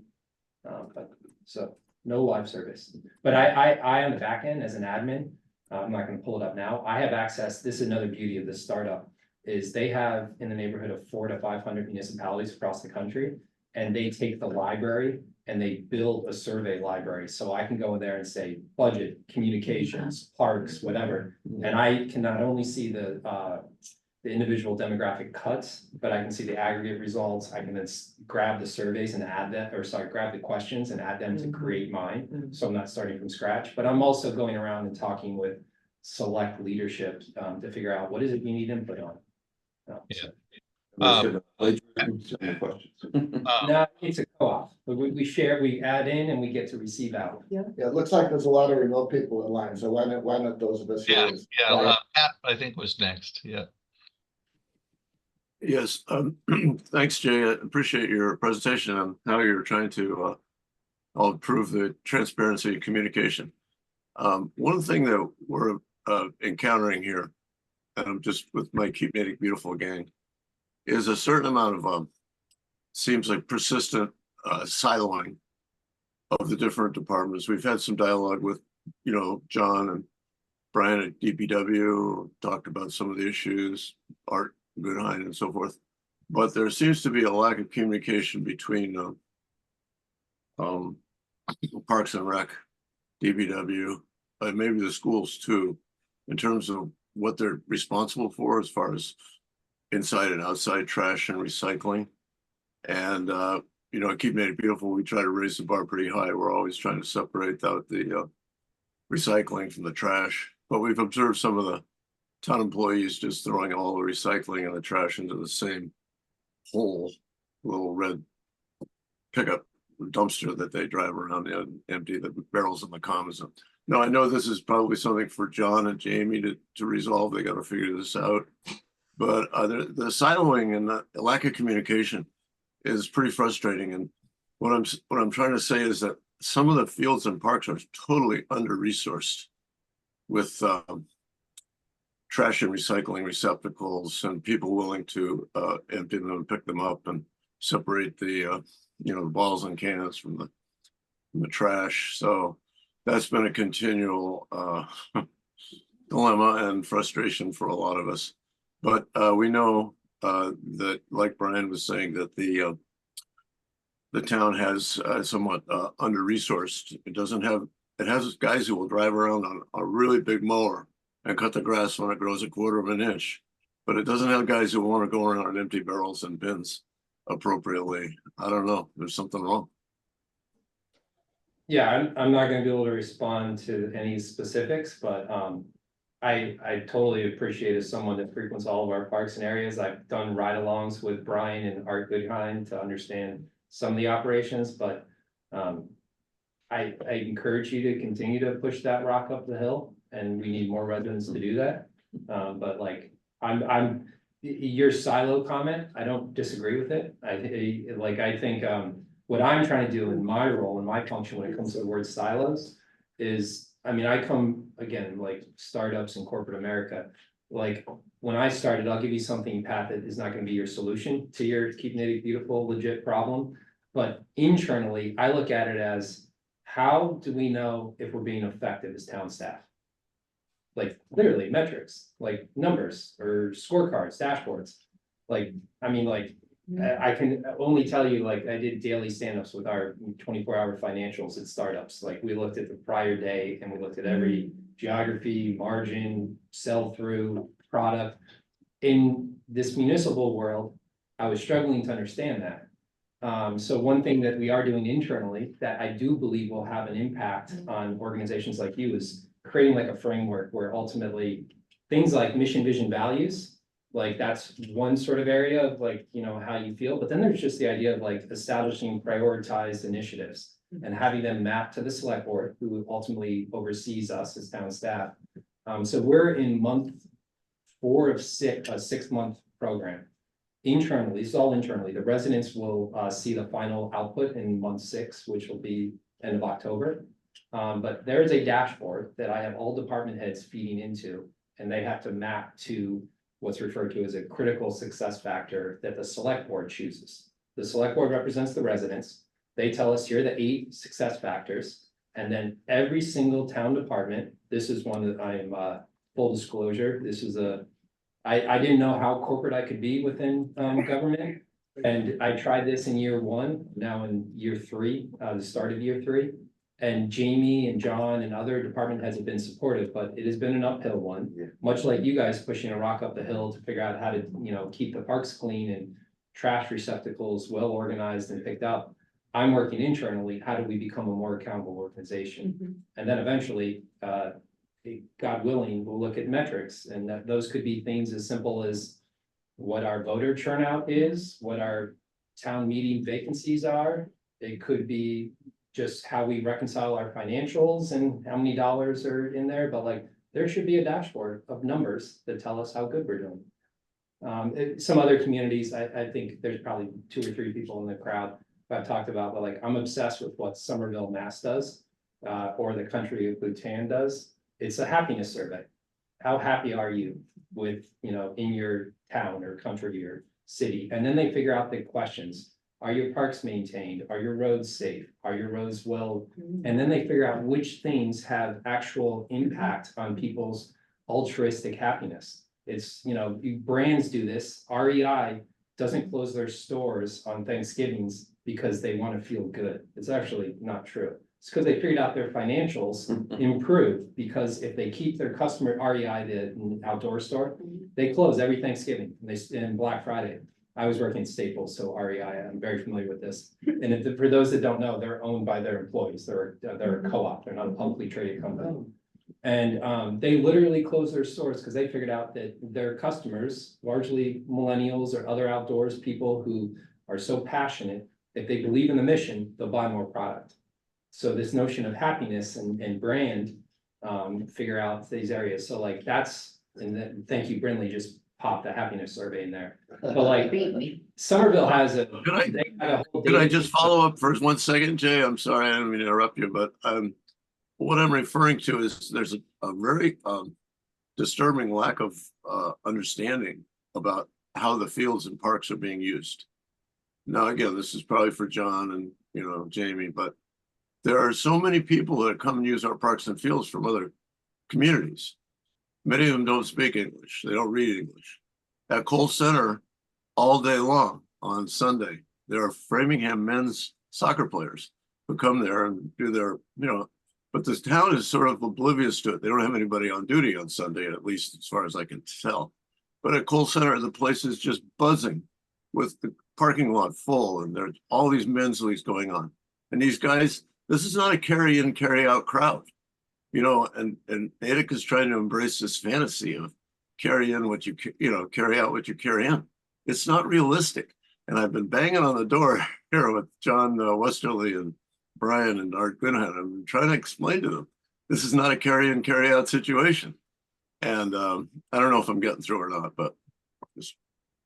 But so no live service, but I on the back end as an admin, I'm not gonna pull it up now. I have access. This is another beauty of this startup, is they have in the neighborhood of 400 to 500 municipalities across the country, and they take the library and they build a survey library. So I can go in there and say budget, communications, parks, whatever. And I can not only see the individual demographic cuts, but I can see the aggregate results. I can then grab the surveys and add that, or sorry, grab the questions and add them to create mine. So I'm not starting from scratch, but I'm also going around and talking with select leadership to figure out what is it you need input on. No, it's a co-op. We share, we add in and we get to receive out. Yeah, it looks like there's a lot of remote people in line, so why not those of us here? Pat, I think was next, yeah. Yes, thanks, Jay. I appreciate your presentation on how you're trying to improve the transparency of communication. One thing that we're encountering here, just with my Keep Natick Beautiful gang, is a certain amount of seems like persistent siloing of the different departments. We've had some dialogue with, John and Brian at DPW, talked about some of the issues, Art Goodhine and so forth. But there seems to be a lack of communication between Parks and Rec, DPW, maybe the schools too, in terms of what they're responsible for as far as inside and outside trash and recycling. And Keep Native Beautiful, we try to raise the bar pretty high. We're always trying to separate out the recycling from the trash. But we've observed some of the town employees just throwing all the recycling and the trash into the same whole little red pickup dumpster that they drive around and empty the barrels in the commons. Now, I know this is probably something for John and Jamie to resolve. They got to figure this out. But the siloing and the lack of communication is pretty frustrating. And what I'm trying to say is that some of the fields and parks are totally under-resourced with trash and recycling receptacles and people willing to empty them and pick them up and separate the the balls and cans from the trash. So that's been a continual dilemma and frustration for a lot of us. But we know that, like Brian was saying, that the town has somewhat under-resourced. It has guys who will drive around on a really big mower and cut the grass when it grows 1/4 of an inch, but it doesn't have guys who want to go around and empty barrels and bins appropriately. I don't know, there's something wrong. Yeah, I'm not gonna be able to respond to any specifics, but I totally appreciate as someone that frequents all of our parks and areas. I've done ride-alongs with Brian and Art Goodhine to understand some of the operations, but I encourage you to continue to push that rock up the hill, and we need more residents to do that. But like, your silo comment, I don't disagree with it. I think what I'm trying to do in my role and my function when it comes to the word silos is, I come again, like startups in corporate America. Like when I started, I'll give you something, Pat, that is not going to be your solution to your Keep Native Beautiful legit problem. But internally, I look at it as, how do we know if we're being effective as town staff? Like literally metrics, like numbers or scorecards, dashboards. I can only tell you, like, I did daily stand-ups with our 24-hour financials at startups. Like we looked at the prior day and we looked at every geography, margin, sell-through, product. In this municipal world, I was struggling to understand that. So one thing that we are doing internally that I do believe will have an impact on organizations like you is creating like a framework where ultimately things like mission, vision, values, like that's one sort of area of like, how you feel. But then there's just the idea of like establishing prioritized initiatives and having them mapped to the select board, who ultimately oversees us as town staff. So we're in month 4 of a 6-month program. Internally, it's all internally. The residents will see the final output in month 6, which will be end of October. But there's a dashboard that I have all department heads feeding into, and they have to map to what's referred to as a critical success factor that the select board chooses. The select board represents the residents. They tell us here are the 8 success factors, and then every single town department, this is one that I am full disclosure. This is I didn't know how corporate I could be within government. And I tried this in year 1, now in year 3, the start of year 3. And Jamie and John and other department heads have been supportive, but it has been an uphill one. Yeah. Much like you guys pushing a rock up the hill to figure out how to, keep the parks clean and trash receptacles well organized and picked up. I'm working internally. How do we become a more accountable organization? And then eventually, God willing, we'll look at metrics, and those could be things as simple as what our voter turnout is, what our town meeting vacancies are. It could be just how we reconcile our financials and how many dollars are in there, but like there should be a dashboard of numbers that tell us how good we're doing. Some other communities, I think there's probably 2 or 3 people in the crowd who I've talked about, but like I'm obsessed with what Somerville, Mass does, or the country of Bhutan does. It's a happiness survey. How happy are you with, in your town or country or city? And then they figure out the questions. Are your parks maintained? Are your roads safe? Are your roads well? And then they figure out which things have actual impact on people's altruistic happiness. It's, brands do this. REI doesn't close their stores on Thanksgivings because they want to feel good. It's actually not true. It's because they figured out their financials improve, because if they keep their customer, REI, the outdoor store, they close every Thanksgiving and Black Friday. I was working at Staples, so REI, I'm very familiar with this. And for those that don't know, they're owned by their employees. They're a co-op. They're not a publicly traded company. And they literally closed their stores because they figured out that their customers, largely millennials or other outdoors people who are so passionate, if they believe in the mission, they'll buy more product. So this notion of happiness and brand, figure out these areas. So like that's, and then thank you, Brinley, just popped the happiness survey in there. But like Somerville has a. Could I just follow up for 1 second, Jay? I'm sorry, I didn't mean to interrupt you, but what I'm referring to is there's a very disturbing lack of understanding about how the fields and parks are being used. Now, again, this is probably for John and Jamie, but there are so many people that come and use our parks and fields from other communities. Many of them don't speak English. They don't read English. At Cole Center, all day long on Sunday, there are Framingham men's soccer players who come there and do their, but this town is sort of oblivious to it. They don't have anybody on duty on Sunday, at least as far as I can tell. But at Cole Center, the place is just buzzing with the parking lot full, and there's all these men's leagues going on. And these guys, this is not a carry in, carry out crowd, and Natick is trying to embrace this fantasy of carry in what carry out what you carry in. It's not realistic. And I've been banging on the door here with John Westerly and Brian and Art Goodhead. I'm trying to explain to them, this is not a carry in, carry out situation. And I don't know if I'm getting through or not, but just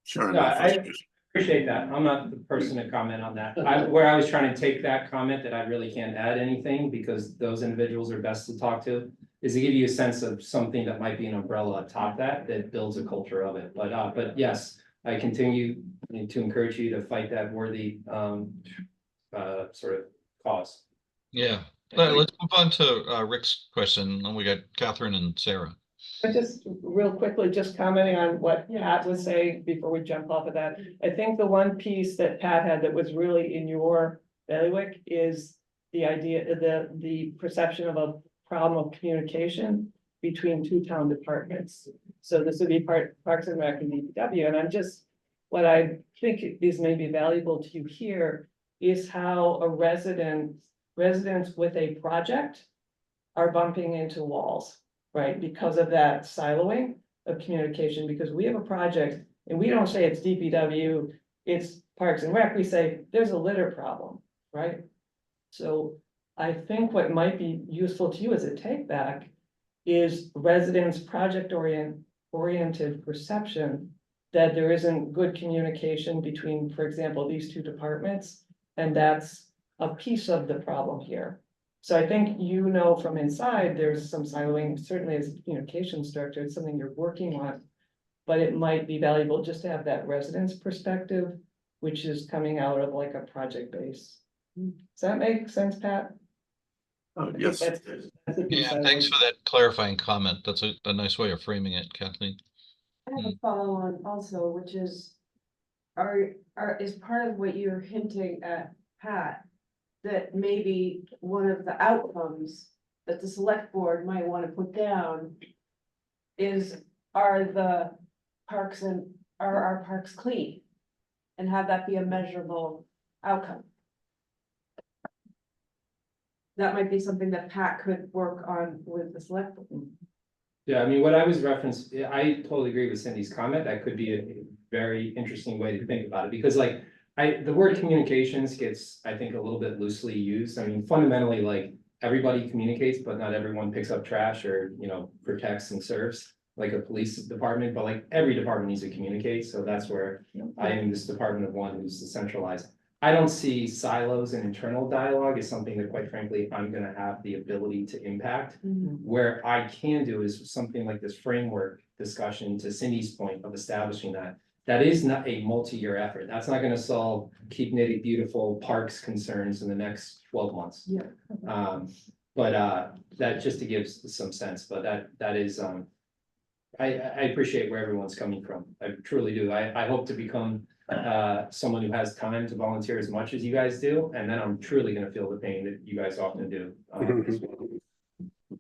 sharing my frustration. Appreciate that. I'm not the person to comment on that. Where I was trying to take that comment that I really can't add anything because those individuals are best to talk to is to give you a sense of something that might be an umbrella atop that builds a culture of it. But yes, I continue to encourage you to fight that worthy sort of cause. Yeah. Let's move on to Rick's question. And we got Catherine and Sarah. But just real quickly, just commenting on what Pat was saying before we jump off of that. I think the one piece that Pat had that was really in your bailiwick is the idea, the perception of a problem of communication between two town departments. So this would be Parks and Rec and DPW. And I'm just, what I think is maybe valuable to you here is how residents with a project are bumping into walls. Right, because of that siloing of communication, because we have a project and we don't say it's DPW, it's Parks and Rec, we say there's a litter problem, right? So I think what might be useful to you as a take back is residents' project oriented perception that there isn't good communication between, for example, these two departments, and that's a piece of the problem here. So I think from inside, there's some siloing, certainly as a communications director, it's something you're working on. But it might be valuable just to have that residence perspective, which is coming out of like a project base. Does that make sense, Pat? Yes. That's a piece Yeah, thanks for that clarifying comment. That's a nice way of framing it, Kathleen. I have a follow on also, which is, is part of what you're hinting at, Pat, that maybe one of the outcomes that the select board might want to put down is, are our parks clean? And have that be a measurable outcome. That might be something that Pat could work on with the select board. Yeah, I mean, what I was referencing, I totally agree with Cindy's comment. That could be a very interesting way to think about it, because like, the word communications gets, I think, a little bit loosely used. I mean, fundamentally, like everybody communicates, but not everyone picks up trash or, protects and serves like a police department, but like every department needs to communicate. So that's where I am this department of one who's decentralized. I don't see silos and internal dialogue as something that, quite frankly, I'm going to have the ability to impact. Where I can do is something like this framework discussion, to Cindy's point of establishing that. that is not a multi-year effort. That's not gonna solve Keep Natick Beautiful Parks concerns in the next 12 months. Yeah. That just to give some sense, but that is, I appreciate where everyone's coming from. I truly do. I hope to become someone who has time to volunteer as much as you guys do, and then I'm truly gonna feel the pain that you guys often do.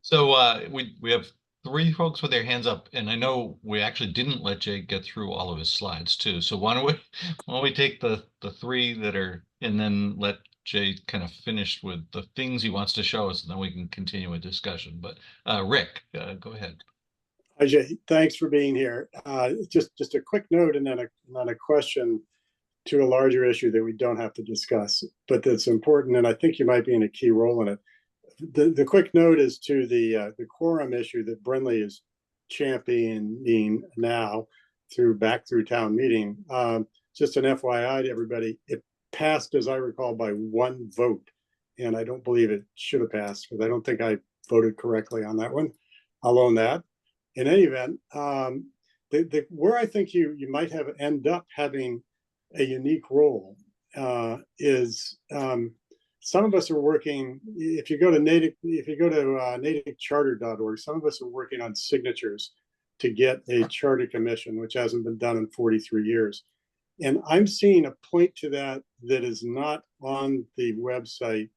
So we have three folks with their hands up, and I know we actually didn't let Jay get through all of his slides too. So why don't we take the three that are, and then let Jay kind of finish with the things he wants to show us, and then we can continue a discussion. But Rick, go ahead. Hi, Jay. Thanks for being here. Just a quick note and then a question to a larger issue that we don't have to discuss, but that's important, and I think you might be in a key role in it. The quick note is to the quorum issue that Brinley is championing now back through town meeting. Just an FYI to everybody, it passed, as I recall, by one vote, and I don't believe it should have passed because I don't think I voted correctly on that one. I'll own that. In any event, where I think you might end up having a unique role is some of us are working. If you go to natickcharter.org, some of us are working on signatures to get a charter commission, which hasn't been done in 43 years. And I'm seeing a point to that is not on the website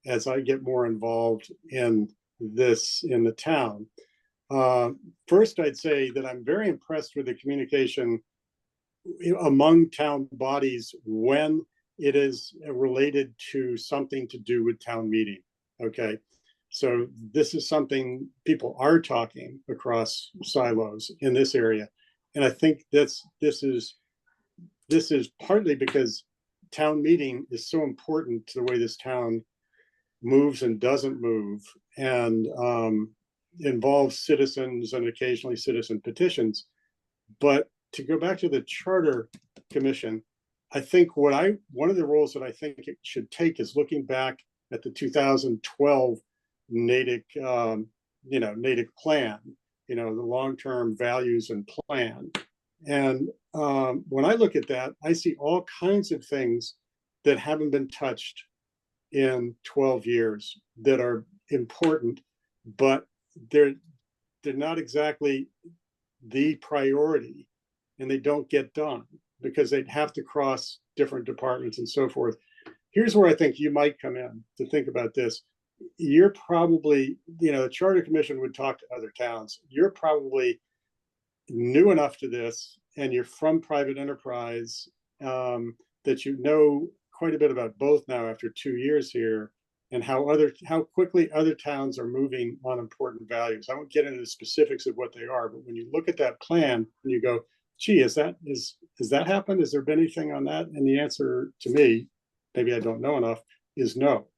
as I get more involved in the town. First, I'd say that I'm very impressed with the communication among town bodies when it is related to something to do with town meeting. Okay, so this is something people are talking across silos in this area, and I think this is partly because town meeting is so important to the way this town moves and doesn't move, and involves citizens and occasionally citizen petitions. But to go back to the Charter Commission, I think one of the roles that I think it should take is looking back at the 2012 Natick, Natick plan, the long-term values and plan. And when I look at that, I see all kinds of things that haven't been touched in 12 years that are important, but they're not exactly the priority, and they don't get done because they'd have to cross different departments and so forth. Here's where I think you might come in to think about this. You're probably, the Charter Commission would talk to other towns. You're probably new enough to this, and you're from private enterprise, that you know quite a bit about both now after 2 years here, and how quickly other towns are moving on important values. I won't get into the specifics of what they are, but when you look at that plan and you go, gee, has that happened? Has there been anything on that? And the answer to me, maybe I don't know enough, is no.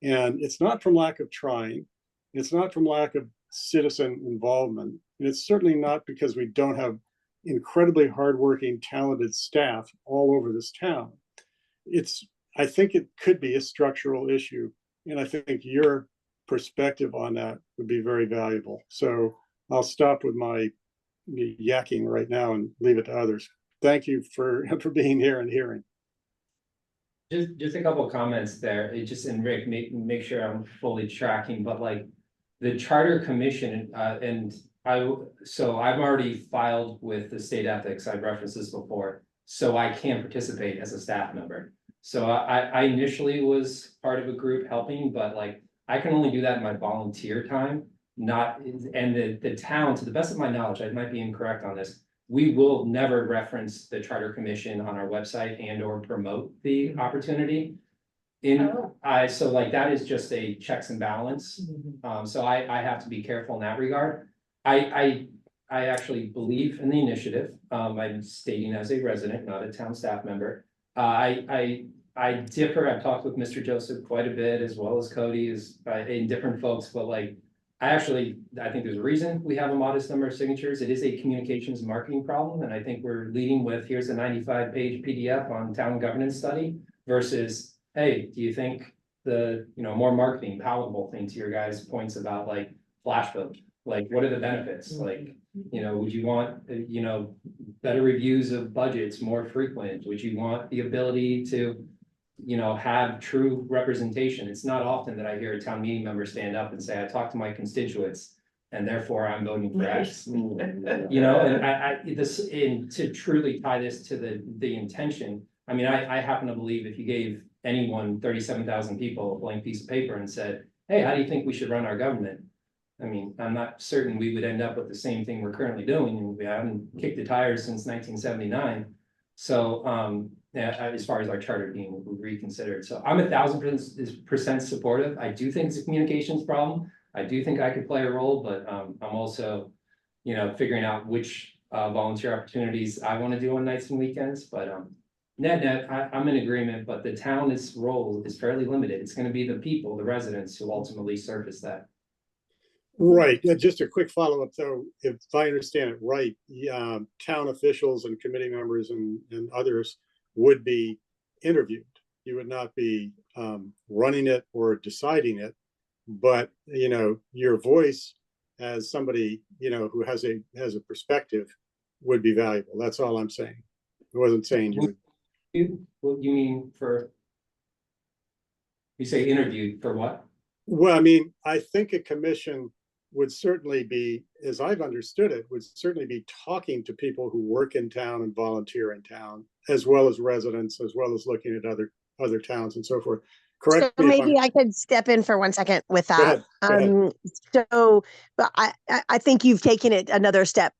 And it's not from lack of trying. It's not from lack of citizen involvement. And it's certainly not because we don't have incredibly hardworking, talented staff all over this town. I think it could be a structural issue. And I think your perspective on that would be very valuable. So I'll stop with my yakking right now and leave it to others. Thank you for being here and hearing. Just a couple of comments there. And Rick, make sure I'm fully tracking, but like the Charter Commission, I've already filed with the state ethics. I've referenced this before, so I can participate as a staff member. So I initially was part of a group helping, but like I can only do that in my volunteer time. The town, to the best of my knowledge, I might be incorrect on this, we will never reference the Charter Commission on our website and or promote the opportunity. So like that is just a checks and balance. So I have to be careful in that regard. I actually believe in the initiative. I'm stating as a resident, not a town staff member. I differ. I've talked with Mr. Joseph quite a bit, as well as Cody, and different folks, but like I think there's a reason we have a modest number of signatures. It is a communications marketing problem, and I think we're leading with here's a 95-page PDF on town governance study versus, hey, do you think the more marketing palatable thing to your guys' points about like flash vote? Like, what are the benefits? Like, would you want, better reviews of budgets more frequent? Would you want the ability to, have true representation? It's not often that I hear a town meeting member stand up and say, I talked to my constituents and therefore I'm voting for X. And to truly tie this to the intention, I mean, I happen to believe if you gave anyone 37,000 people a blank piece of paper and said, hey, how do you think we should run our government? I mean, I'm not certain we would end up with the same thing we're currently doing. We haven't kicked the tires since 1979. So, as far as our charter being reconsidered. So I'm 1,000% supportive. I do think it's a communications problem. I do think I could play a role, but I'm also, figuring out which volunteer opportunities I want to do on nights and weekends. But net, I'm in agreement, but the town's role is fairly limited. It's going to be the people, the residents who ultimately surface that. Right. Yeah, just a quick follow-up though, if I understand it right, town officials and committee members and others would be interviewed. You would not be running it or deciding it, but your voice as somebody who has a perspective would be valuable. That's all I'm saying. I wasn't saying you would. What you mean you say interviewed for what? Well, I mean, I think a commission would certainly be, as I've understood it, would certainly be talking to people who work in town and volunteer in town, as well as residents, as well as looking at other towns and so forth. Correct So me if maybe I could step in for 1 second with that. Go ahead. So, but I think you've taken it another step,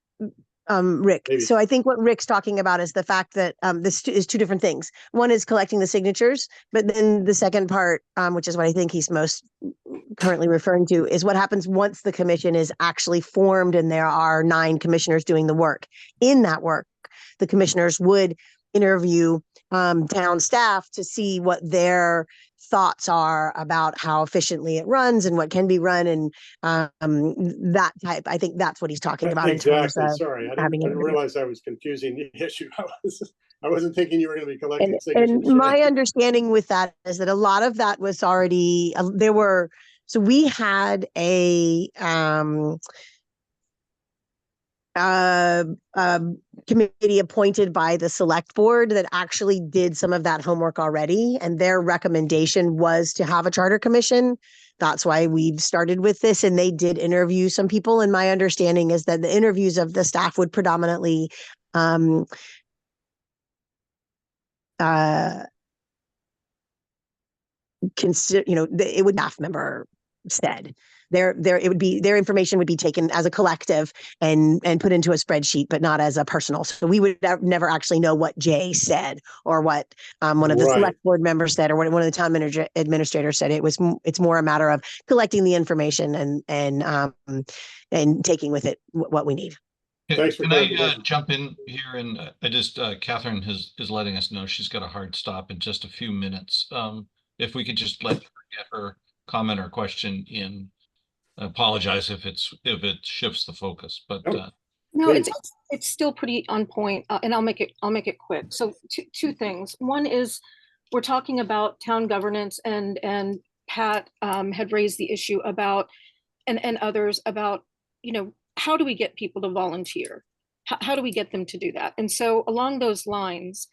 Rick. Maybe. So I think what Rick's talking about is the fact that this is two different things. One is collecting the signatures, but then the second part, which is what I think he's most currently referring to, is what happens once the commission is actually formed and there are 9 commissioners doing the work. In that work, the commissioners would interview town staff to see what their thoughts are about how efficiently it runs and what can be run, and that type. I think that's what he's talking about in terms Exactly. of Sorry, I having didn't interview. realize I was confusing the issue. I wasn't thinking you were going to be collecting And signatures. my understanding with that is that a lot of that was already so we had a committee appointed by the select board that actually did some of that homework already, and their recommendation was to have a charter commission. That's why we've started with this, and they did interview some people, and my understanding is that the interviews of the staff would predominantly consider, it would staff member said their information would be taken as a collective and put into a spreadsheet, but not as a personal. So we would never actually know what Jay said or what one of the select board members said or what one of the town administrators said. It's more a matter of collecting the information and taking with it what we need. Thanks for Can I clarification. jump in here and I just Catherine is letting us know she's got a hard stop in just a few minutes. If we could just let her get her comment or question in. I apologize if it shifts the focus, but No, it's still pretty on point, and I'll make it quick. So two things. One is we're talking about town governance, and Pat had raised the issue about and others about how do we get people to volunteer? How do we get them to do that? And so along those lines,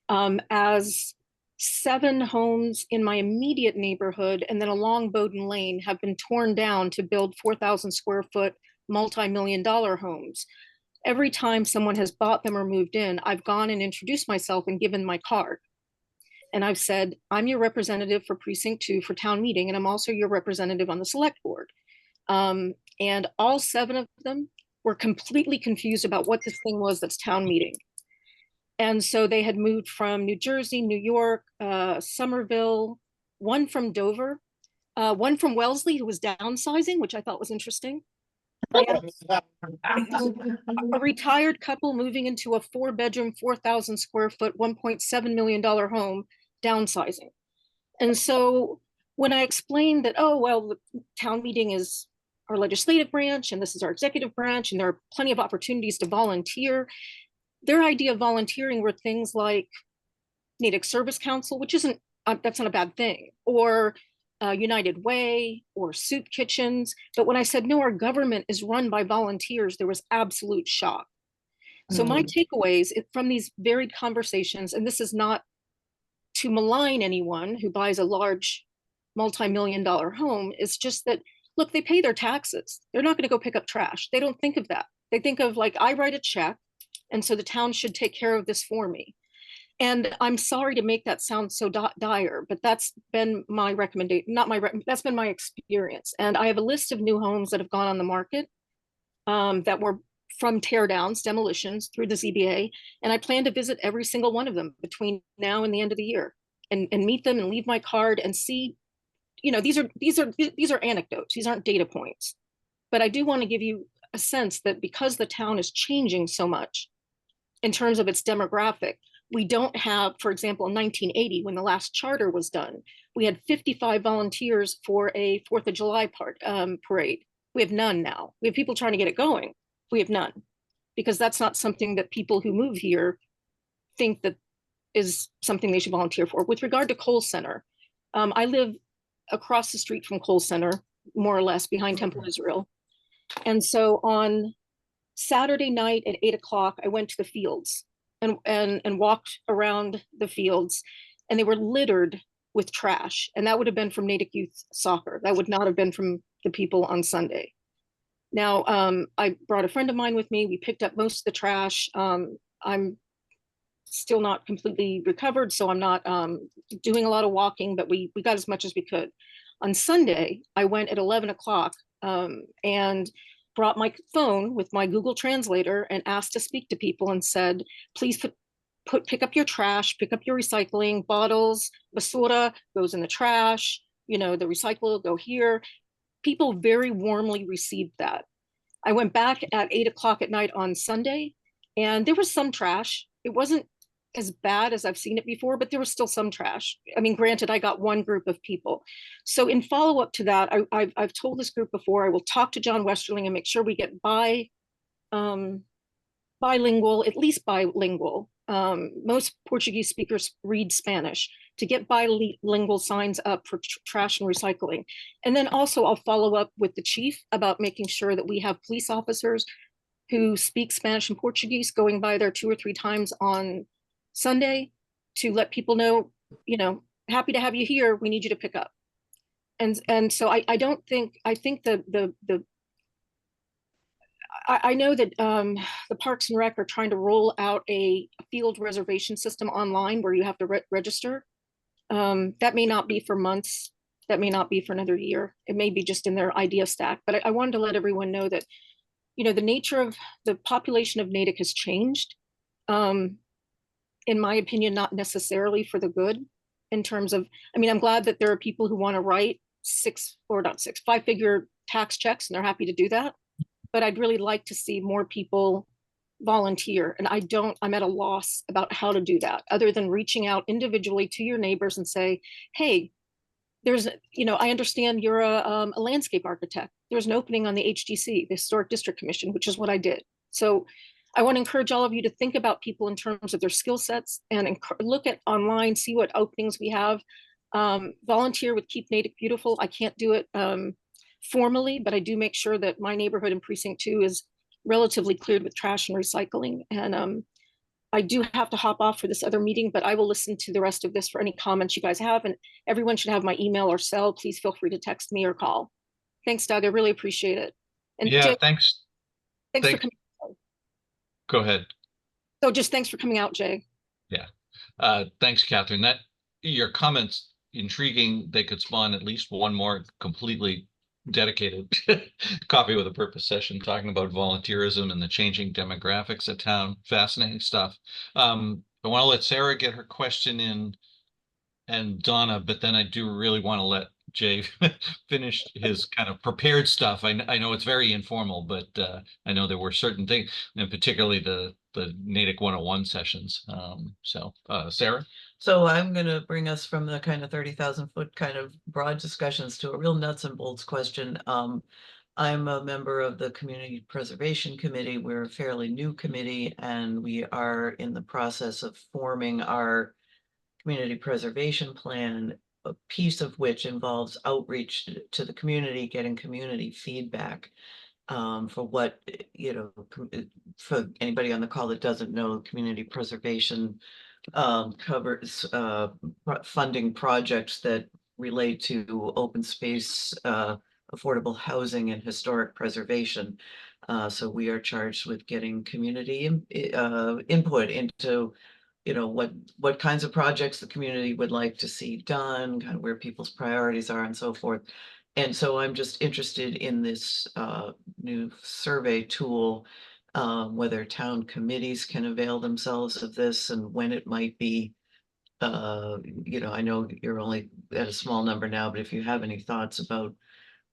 as 7 homes in my immediate neighborhood and then along Bowden Lane have been torn down to build 4,000 square foot multi-million-dollar homes. Every time someone has bought them or moved in, I've gone and introduced myself and given my card. And I've said, I'm your representative for precinct 2 for town meeting, and I'm also your representative on the select board. And all 7 of them were completely confused about what this thing was that's town meeting. And so they had moved from New Jersey, New York, Somerville, one from Dover, one from Wellesley who was downsizing, which I thought was interesting. A retired couple moving into a 4-bedroom, 4,000 square foot, $1.7 million home, downsizing. And so when I explained that, oh, well, the town meeting is our legislative branch and this is our executive branch, and there are plenty of opportunities to volunteer. Their idea of volunteering were things like Natick Service Council, which isn't, that's not a bad thing, or United Way or soup kitchens. But when I said, no, our government is run by volunteers, there was absolute shock. So my takeaways from these varied conversations, and this is not to malign anyone who buys a large multi-million-dollar home, is just that, look, they pay their taxes. They're not going to go pick up trash. They don't think of that. They think of like, I write a check, and so the town should take care of this for me. And I'm sorry to make that sound so dire, but that's been my recommendation, that's been my experience. And I have a list of new homes that have gone on the market that were from tear downs, demolitions through the ZBA. And I plan to visit every single one of them between now and the end of the year and meet them and leave my card and see, you know, these are anecdotes. These aren't data points, but I do want to give you a sense that because the town is changing so much in terms of its demographic, we don't have, for example, in 1980, when the last charter was done, we had 55 volunteers for a 4th of July parade. We have none now. We have people trying to get it going. We have none, because that's not something that people who move here think that is something they should volunteer for. With regard to Kohl Center, I live across the street from Kohl Center, more or less behind Temple Israel. And so on Saturday night at 8 o'clock, I went to the fields and walked around the fields, and they were littered with trash. And that would have been from Natick Youth Soccer. That would not have been from the people on Sunday. Now, I brought a friend of mine with me. We picked up most of the trash. I'm still not completely recovered, so I'm not doing a lot of walking, but we got as much as we could. On Sunday, I went at 11 o'clock and brought my phone with my Google Translator and asked to speak to people and said, please pick up your trash, pick up your recycling bottles, basura goes in the trash, you know, the recycle will go here. People very warmly received that. I went back at 8 o'clock at night on Sunday, and there was some trash. It wasn't as bad as I've seen it before, but there was still some trash. I mean, granted, I got one group of people. So in follow up to that, I've told this group before, I will talk to John Westerling and make sure we get bilingual, at least bilingual. Most Portuguese speakers read Spanish, to get bilingual signs up for trash and recycling. And then also I'll follow up with the chief about making sure that we have police officers who speak Spanish and Portuguese going by there 2 or 3 times on Sunday to let people know, you know, happy to have you here. We need you to pick up. And so I think I know that the Parks and Rec are trying to roll out a field reservation system online where you have to register. That may not be for months. That may not be for another year. It may be just in their idea stack. But I wanted to let everyone know that, you know, the nature of the population of Natick has changed. In my opinion, not necessarily for the good in terms of, I mean, I'm glad that there are people who want to write 5-figure tax checks, and they're happy to do that. But I'd really like to see more people volunteer. And I'm at a loss about how to do that, other than reaching out individually to your neighbors and say, hey, there's, you know, I understand you're a landscape architect. There's an opening on the HDC, the Historic District Commission, which is what I did. So I want to encourage all of you to think about people in terms of their skill sets and look at online, see what openings we have. Volunteer with Keep Natick Beautiful. I can't do it formally, but I do make sure that my neighborhood in Precinct 2 is relatively cleared with trash and recycling. And I do have to hop off for this other meeting, but I will listen to the rest of this for any comments you guys have. And everyone should have my email or cell. Please feel free to text me or call. Thanks, Doug. I really appreciate it. And Yeah, Jay, thanks. thanks for coming. Go ahead. So just thanks for coming out, Jay. Yeah. Thanks, Catherine. Your comments intriguing. They could spawn at least one more completely dedicated Coffee with a Purpose session talking about volunteerism and the changing demographics of town. Fascinating stuff. I want to let Sarah get her question in and Donna, but then I do really want to let Jay finish his kind of prepared stuff. I know it's very informal, but I know there were certain things, and particularly the Natick 101 sessions. Sarah? So I'm going to bring us from the kind of 30,000 foot kind of broad discussions to a real nuts and bolts question. I'm a member of the Community Preservation Committee. We're a fairly new committee, and we are in the process of forming our community preservation plan. a piece of which involves outreach to the community, getting community feedback for what, you know, for anybody on the call that doesn't know, community preservation covers funding projects that relate to open space, affordable housing and historic preservation. So we are charged with getting community input into, you know, what kinds of projects the community would like to see done, kind of where people's priorities are and so forth. And so I'm just interested in this new survey tool, whether town committees can avail themselves of this and when it might be. You know, I know you're only at a small number now, but if you have any thoughts about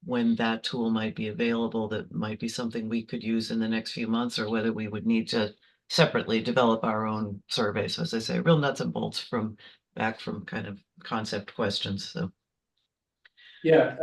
when that tool might be available, that might be something we could use in the next few months, or whether we would need to separately develop our own survey. So as I say, real nuts and bolts from kind of concept questions, so. Yeah,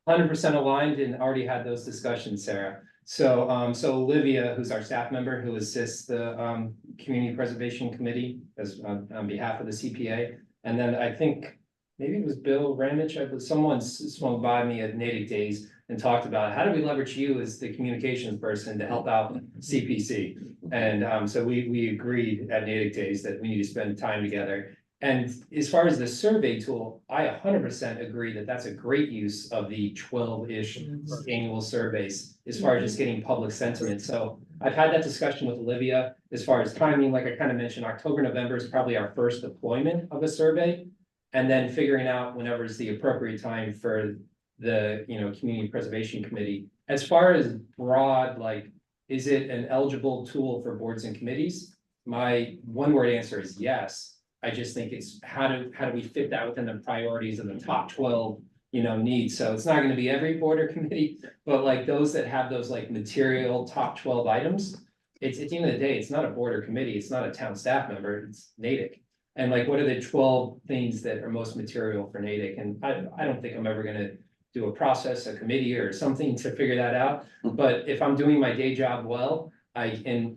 100% aligned and already had those discussions, Sarah. So, so Olivia, who's our staff member who assists the Community Preservation Committee as on behalf of the CPA, and then I think maybe it was Bill Ramich, someone swung by me at Natick Days and talked about how do we leverage you as the communications person to help out CPC, and so we agreed at Natick Days that we need to spend time together. And as far as the survey tool, I 100% agree that that's a great use of the 12-ish annual surveys as far as just getting public sentiment. So I've had that discussion with Olivia as far as timing, like I kind of mentioned, October, November is probably our first deployment of a survey. And then figuring out whenever is the appropriate time for the, you know, Community Preservation Committee. As far as broad, like, is it an eligible tool for boards and committees? My one-word answer is yes. I just think it's how do we fit that within the priorities of the top 12, you know, needs. So it's not going to be every board or committee, but like those that have those like material top 12 items. It's at the end of the day, it's not a board or committee. It's not a town staff member. It's Natick. And like, what are the 12 things that are most material for Natick? And I don't think I'm ever going to do a process, a committee or something to figure that out. But if I'm doing my day job well, I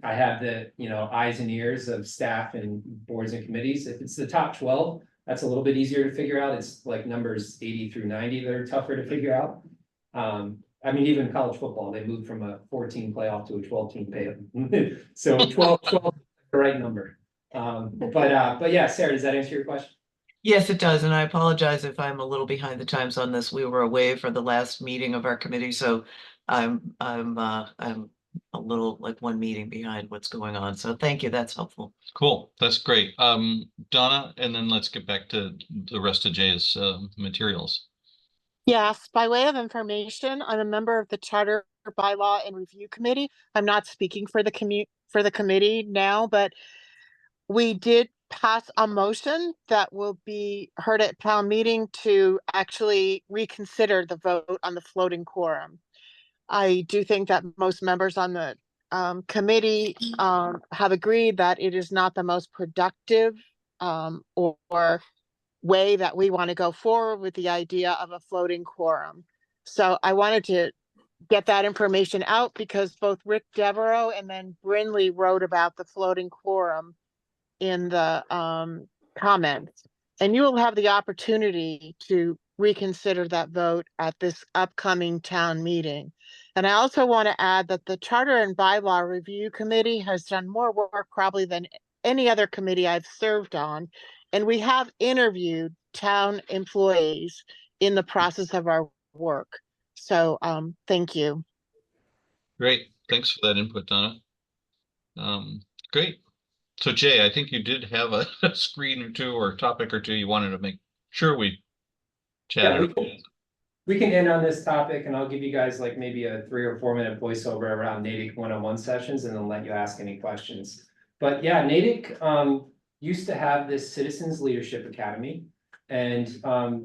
have the, you know, eyes and ears of staff and boards and committees. If it's the top 12, that's a little bit easier to figure out. It's like numbers 80 through 90 that are tougher to figure out. I mean, even college football, they moved from a 14 playoff to a 12-team playoff. So 12 is the right number. But yeah, Sarah, does that answer your question? Yes, it does. And I apologize if I'm a little behind the times on this. We were away for the last meeting of our committee, so I'm a little like one meeting behind what's going on. So thank you. That's helpful. Cool. That's great. Donna, and then let's get back to the rest of Jay's materials. Yes, by way of information, I'm a member of the Charter Bylaw and Review Committee. I'm not speaking for the committee now, but we did pass a motion that will be heard at town meeting to actually reconsider the vote on the floating quorum. I do think that most members on the committee have agreed that it is not the most productive or way that we want to go forward with the idea of a floating quorum. So I wanted to get that information out because both Rick Devereaux and then Brinley wrote about the floating quorum in the comments. And you will have the opportunity to reconsider that vote at this upcoming town meeting. And I also want to add that the Charter and Bylaw Review Committee has done more work probably than any other committee I've served on. And we have interviewed town employees in the process of our work. So thank you. Great. Thanks for that input, Donna. Great. So Jay, I think you did have a screen or two or topic or two you wanted to make sure we chatted. Yeah, we can end on this topic and I'll give you guys like maybe a 3 or 4 minute voiceover around Natick one-on-one sessions and then let you ask any questions. But yeah, Natick used to have this Citizens Leadership Academy, and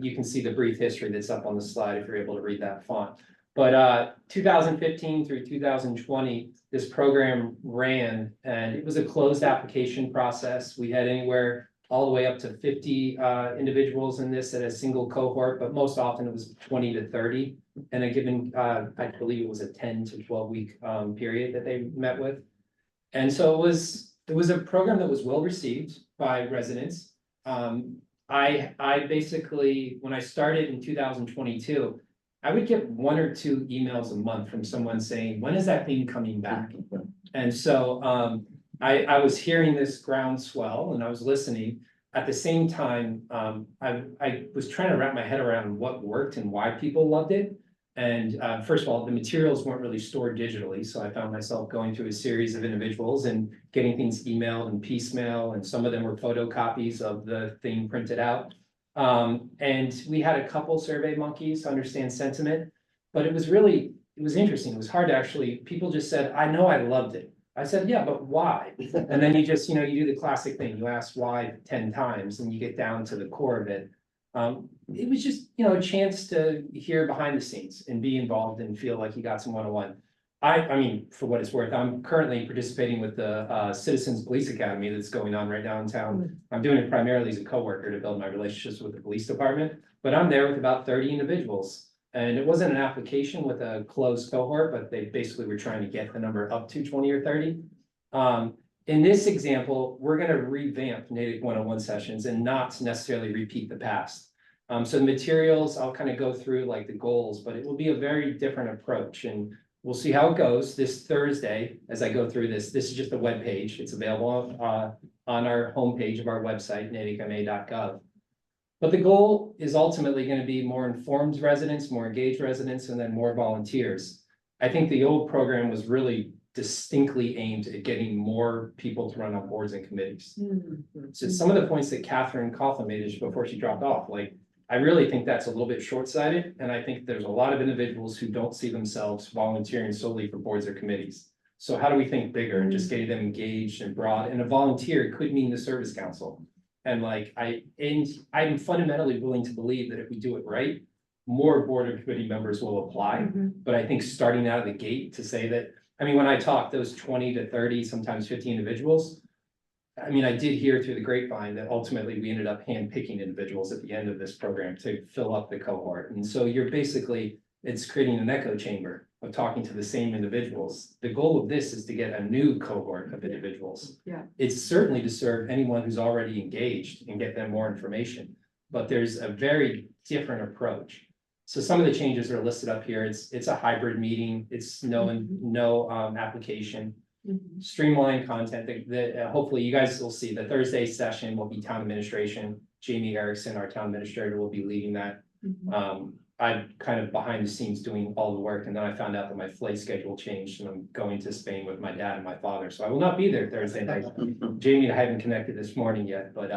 you can see the brief history that's up on the slide if you're able to read that font. But 2015 through 2020, this program ran, and it was a closed application process. We had anywhere all the way up to 50 individuals in this at a single cohort, but most often it was 20 to 30. And a given, I believe it was a 10 to 12 week period that they met with. And so it was a program that was well received by residents. I basically, when I started in 2022, I would get 1 or 2 emails a month from someone saying, when is that thing coming back? And so I was hearing this groundswell and I was listening. At the same time, I was trying to wrap my head around what worked and why people loved it. And first of all, the materials weren't really stored digitally. So I found myself going through a series of individuals and getting things emailed and piecemeal, and some of them were photocopies of the thing printed out. And we had a couple survey monkeys to understand sentiment, but it was interesting. It was hard to actually, people just said, I know I loved it. I said, yeah, but why? And then you just, you do the classic thing. You ask why 10 times and you get down to the core of it. It was just, a chance to hear behind the scenes and be involved and feel like you got some one-on-one. I mean, for what it's worth, I'm currently participating with the Citizens Police Academy that's going on right now in town. I'm doing it primarily as a coworker to build my relationships with the police department, but I'm there with about 30 individuals. And it wasn't an application with a closed cohort, but they basically were trying to get the number up to 20 or 30. In this example, we're going to revamp Natick 101 sessions and not necessarily repeat the past. So the materials, I'll kind of go through like the goals, but it will be a very different approach, and we'll see how it goes this Thursday. As I go through this is just a web page. It's available on our homepage of our website, natickma.gov. But the goal is ultimately going to be more informed residents, more engaged residents, and then more volunteers. I think the old program was really distinctly aimed at getting more people to run on boards and committees. So some of the points that Catherine Coughlin made just before she dropped off, like, I really think that's a little bit short-sighted. And I think there's a lot of individuals who don't see themselves volunteering solely for boards or committees. So how do we think bigger and just getting them engaged and broad? And a volunteer could mean the service council. And like, I'm fundamentally willing to believe that if we do it right, more board or committee members will apply. But I think starting out of the gate to say that, I mean, when I talk those 20 to 30, sometimes 50 individuals, I mean, I did hear through the grapevine that ultimately we ended up handpicking individuals at the end of this program to fill up the cohort. And so you're basically, it's creating an echo chamber of talking to the same individuals. The goal of this is to get a new cohort of individuals. Yeah. It's certainly to serve anyone who's already engaged and get them more information, but there's a very different approach. So some of the changes are listed up here. It's a hybrid meeting. It's no application. Streamlined content. Hopefully you guys will see the Thursday session will be town administration. Jamie Erickson, our town administrator, will be leading that. I'm kind of behind the scenes doing all the work, and then I found out that my flight schedule changed and I'm going to Spain with my dad and my father. So I will not be there Thursday night. Jamie and I haven't connected this morning yet, but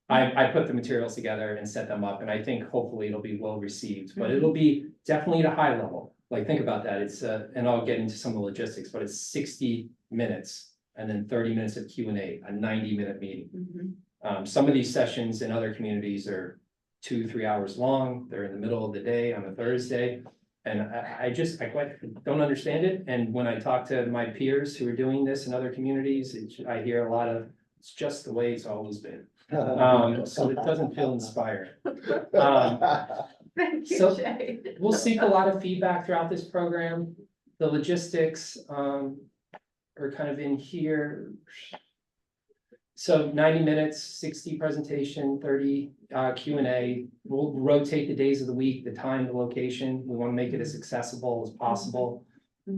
I put the materials together and set them up, and I think hopefully it'll be well received, but it'll be definitely at a high level. Like, think about that. It's and I'll get into some of the logistics, but it's 60 minutes and then 30 minutes of Q&A, a 90-minute meeting. Some of these sessions in other communities are 2-3 hours long. They're in the middle of the day on a Thursday. And I quite don't understand it. And when I talk to my peers who are doing this in other communities, I hear a lot of, it's just the way it's always been. So it doesn't feel inspired. Thank you, So Jay. we'll seek a lot of feedback throughout this program. The logistics are kind of in here. So 90 minutes, 60 presentation, 30 Q&A. We'll rotate the days of the week, the time, the location. We want to make it as accessible as possible.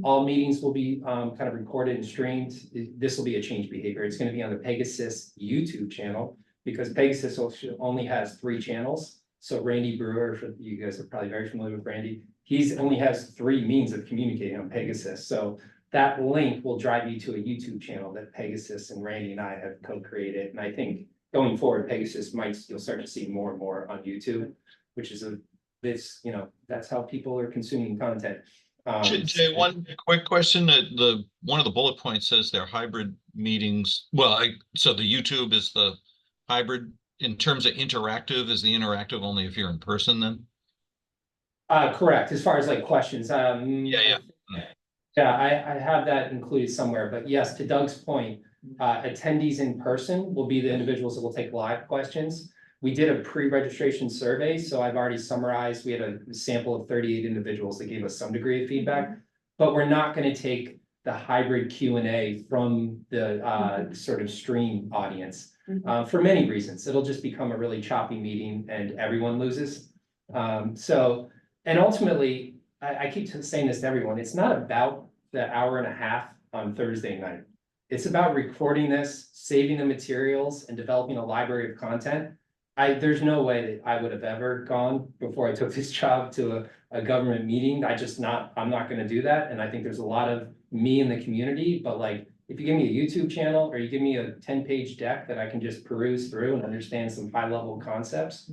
All meetings will be kind of recorded and streamed. This will be a change behavior. It's going to be on the Pegasus YouTube channel, because Pegasus only has 3 channels. So Randy Brewer, you guys are probably very familiar with Randy. He only has 3 means of communicating on Pegasus. So that link will drive you to a YouTube channel that Pegasus and Randy and I have co-created. And I think going forward, Pegasus you'll start to see more and more on YouTube, which is that's how people are consuming content. Jay, one quick question. That one of the bullet points says they're hybrid meetings. Well, so the YouTube is the hybrid. In terms of interactive, is the interactive only if you're in person then? Correct. As far as like questions. Yeah. I have that included somewhere, but yes, to Doug's point, attendees in person will be the individuals that will take live questions. We did a pre-registration survey, so I've already summarized. We had a sample of 38 individuals that gave us some degree of feedback, but we're not going to take the hybrid Q&A from the sort of stream audience. For many reasons. It'll just become a really choppy meeting and everyone loses. And ultimately, I keep saying this to everyone, it's not about the hour and a half on Thursday night. It's about recording this, saving the materials, and developing a library of content. There's no way that I would have ever gone before I took this job to a government meeting. I'm not gonna do that. And I think there's a lot of me in the community, but like, if you give me a YouTube channel or you give me a 10-page deck that I can just peruse through and understand some high-level concepts.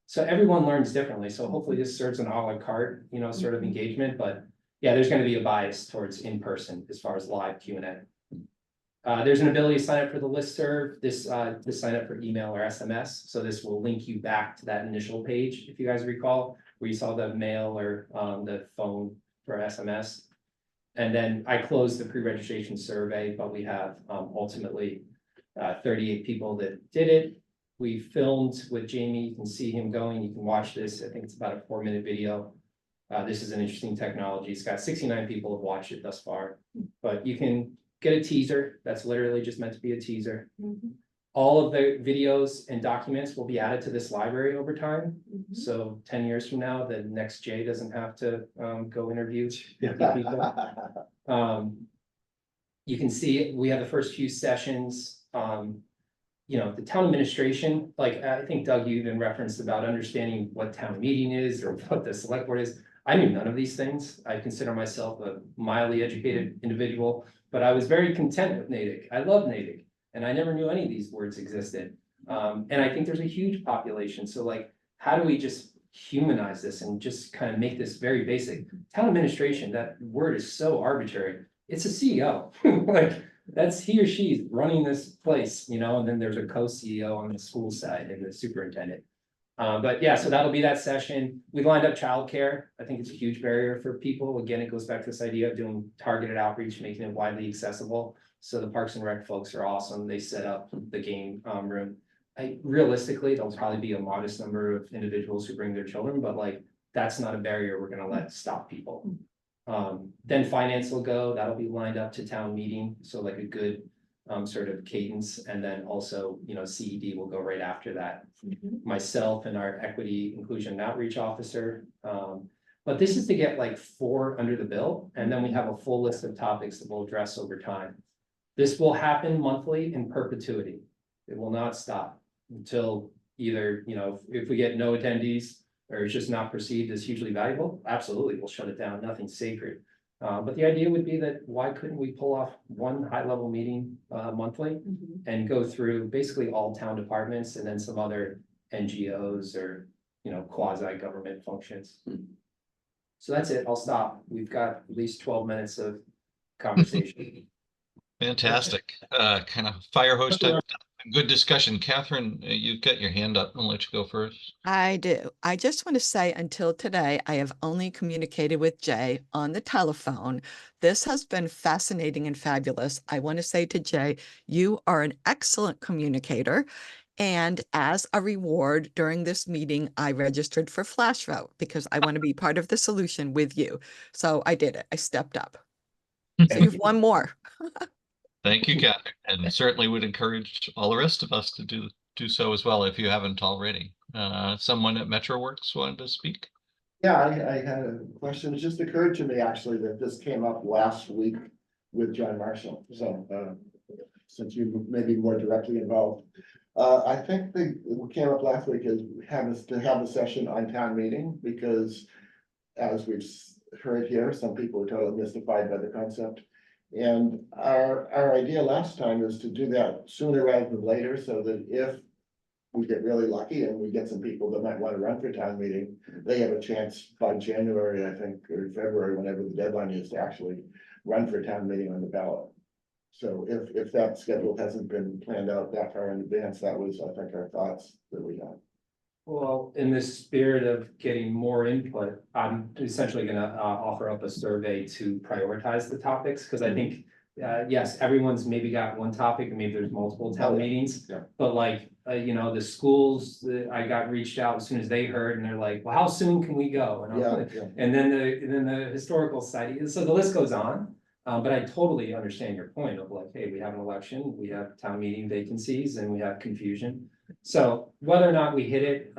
So everyone learns differently. So hopefully this serves an a la carte, sort of engagement, but yeah, there's going to be a bias towards in-person as far as live Q&A. There's an ability to sign up for the listserv, to sign up for email or SMS. So this will link you back to that initial page, if you guys recall, where you saw the mail or the phone for SMS. And then I closed the pre-registration survey, but we have ultimately 38 people that did it. We filmed with Jamie. You can see him going. You can watch this. I think it's about a 4-minute video. This is an interesting technology. It's got 69 people have watched it thus far, but you can get a teaser. That's literally just meant to be a teaser. All of the videos and documents will be added to this library over time. So 10 years from now, the next Jay doesn't have to go interview people. You can see we have the first few sessions. The town administration, like I think Doug, you even referenced about understanding what town meeting is or what the select board is. I knew none of these things. I consider myself a mildly educated individual, but I was very content with Natick. I love Natick. And I never knew any of these words existed. And I think there's a huge population. So like, how do we just humanize this and just kind of make this very basic? Town administration, that word is so arbitrary. It's a CEO. Like that's he or she's running this place, and then there's a co-CEO on the school side and the superintendent. But yeah, so that'll be that session. We lined up childcare. I think it's a huge barrier for people. Again, it goes back to this idea of doing targeted outreach, making it widely accessible. So the Parks and Rec folks are awesome. They set up the game room. Realistically, there'll probably be a modest number of individuals who bring their children, but like that's not a barrier we're gonna let stop people. Then finance will go. That'll be lined up to town meeting. So like a good sort of cadence, and then also CED will go right after that. Myself and our equity inclusion and outreach officer. But this is to get like 4 under the bill, and then we have a full list of topics that we'll address over time. This will happen monthly in perpetuity. It will not stop until either, if we get no attendees or it's just not perceived as hugely valuable, absolutely, we'll shut it down. Nothing's sacred. But the idea would be that why couldn't we pull off one high-level meeting monthly and go through basically all town departments and then some other NGOs or, quasi-government functions. So that's it. I'll stop. We've got at least 12 minutes of conversation. Fantastic. Kind of fire hose type. Good discussion. Catherine, you've got your hand up. I'll let you go first. I do. I just want to say until today, I have only communicated with Jay on the telephone. This has been fascinating and fabulous. I want to say to Jay, you are an excellent communicator. And as a reward during this meeting, I registered for Flash Vote because I want to be part of the solution with you. So I did it. I stepped up. So you've won more. Thank you, Catherine, and certainly would encourage all the rest of us to do so as well if you haven't already. Someone at MetroWorks wanted to speak. Yeah, I had a question. It just occurred to me actually that this came up last week with John Marshall. So since you may be more directly involved, I think what came up last week is to have a session on town meeting, because as we've heard here, some people are totally mystified by the concept. And our idea last time is to do that sooner rather than later, so that if we get really lucky and we get some people that might want to run for town meeting, they have a chance by January, I think, or February, whenever the deadline is, to actually run for town meeting on the ballot. So if that schedule hasn't been planned out that far in advance, that was, I think, our thoughts that we had. Well, in the spirit of getting more input, I'm essentially going to offer up a survey to prioritize the topics, because I think, yes, everyone's maybe got one topic and maybe there's multiple town meetings, but like, the schools, I got reached out as soon as they heard, and they're like, well, how soon can we go? And, and then the historical society, so the list goes on. But I totally understand your point of like, hey, we have an election, we have town meeting vacancies, and we have confusion. So whether or not we hit it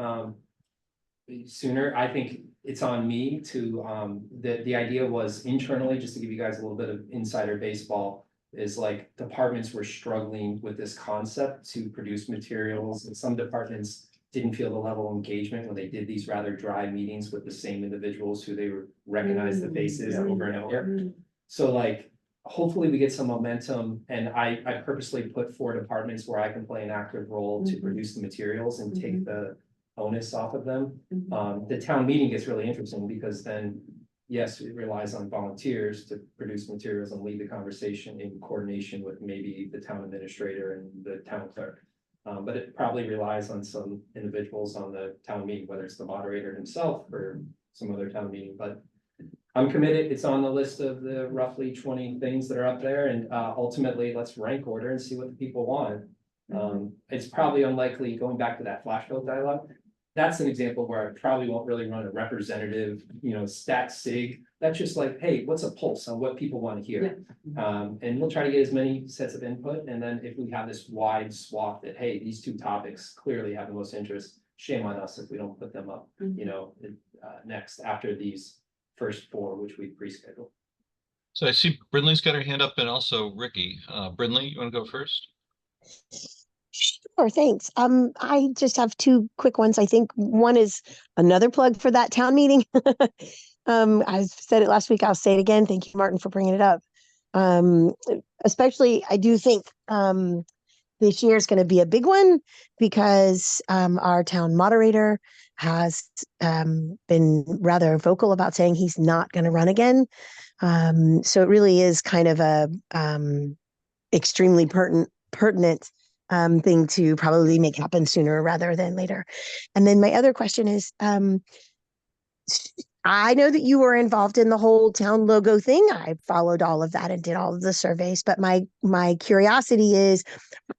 sooner, I think it's on me to, the idea was internally, just to give you guys a little bit of insider baseball, is like departments were struggling with this concept to produce materials, and some departments didn't feel the level of engagement when they did these rather dry meetings with the same individuals who they recognize the faces over and over. So like, hopefully we get some momentum, and I purposely put 4 departments where I can play an active role to produce the materials and take the onus off of them. The town meeting gets really interesting because then, yes, it relies on volunteers to produce materials and lead the conversation in coordination with maybe the town administrator and the town clerk. But it probably relies on some individuals on the town meeting, whether it's the moderator himself or some other town meeting, but I'm committed. It's on the list of the roughly 20 things that are up there, and ultimately let's rank order and see what the people want. It's probably unlikely, going back to that flash vote dialogue, that's an example where I probably won't really run a representative, stat sig. That's just like, hey, what's a pulse on what people want to hear? And we'll try to get as many sets of input. And then if we have this wide swath that, hey, these 2 topics clearly have the most interest, shame on us if we don't put them up, next after these first 4, which we pre-scheduled. So I see Brindley's got her hand up, and also Ricky. Brindley, you want to go first? Sure, thanks. I just have 2 quick ones. I think one is another plug for that town meeting. I said it last week, I'll say it again. Thank you, Martin, for bringing it up. Especially, I do think this year is going to be a big one because our town moderator has been rather vocal about saying he's not going to run again. So it really is kind of a extremely pertinent thing to probably make happen sooner rather than later. And then my other question is, I know that you were involved in the whole town logo thing. I followed all of that and did all of the surveys, but my curiosity is,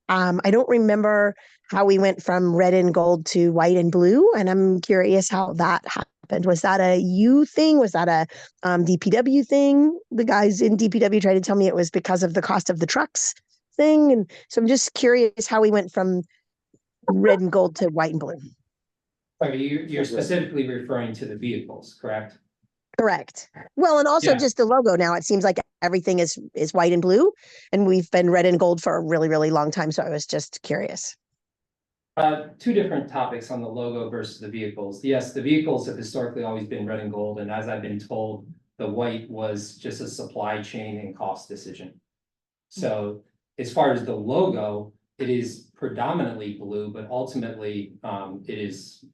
I don't remember how we went from red and gold to white and blue, and I'm curious how that happened. Was that a you thing? Was that a DPW thing? The guys in DPW tried to tell me it was because of the cost of the trucks thing, and so I'm just curious how we went from red and gold to white and blue. Okay, you're specifically referring to the vehicles, correct? Correct. Well, and also Yeah. just the logo now. It seems like everything is white and blue, and we've been red and gold for a really, really long time. So I was just curious. 2 different topics on the logo versus the vehicles. Yes, the vehicles have historically always been red and gold, and as I've been told, the white was just a supply chain and cost decision. So as far as the logo, it is predominantly blue, but ultimately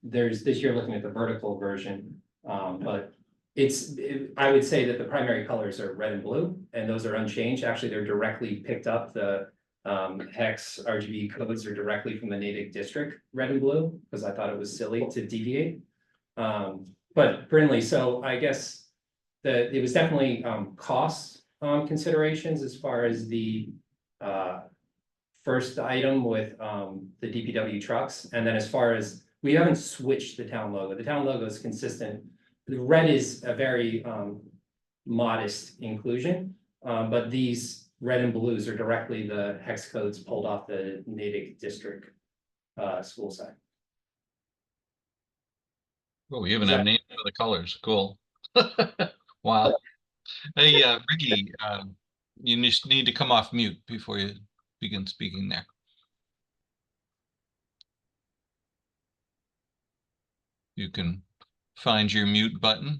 there's this year looking at the vertical version, but I would say that the primary colors are red and blue, and those are unchanged. Actually, they're directly picked up. The hex RGB codes are directly from the Natick district, red and blue, because I thought it was silly to deviate. But Brindley, so I guess it was definitely cost considerations as far as the first item with the DPW trucks, and then as far as we haven't switched the town logo. The town logo is consistent. The red is a very modest inclusion, but these red and blues are directly the hex codes pulled off the Natick district school site. Oh, we even have names for the colors. Cool. Wow. Hey, Ricky, you just need to come off mute before you begin speaking there. You can find your mute button.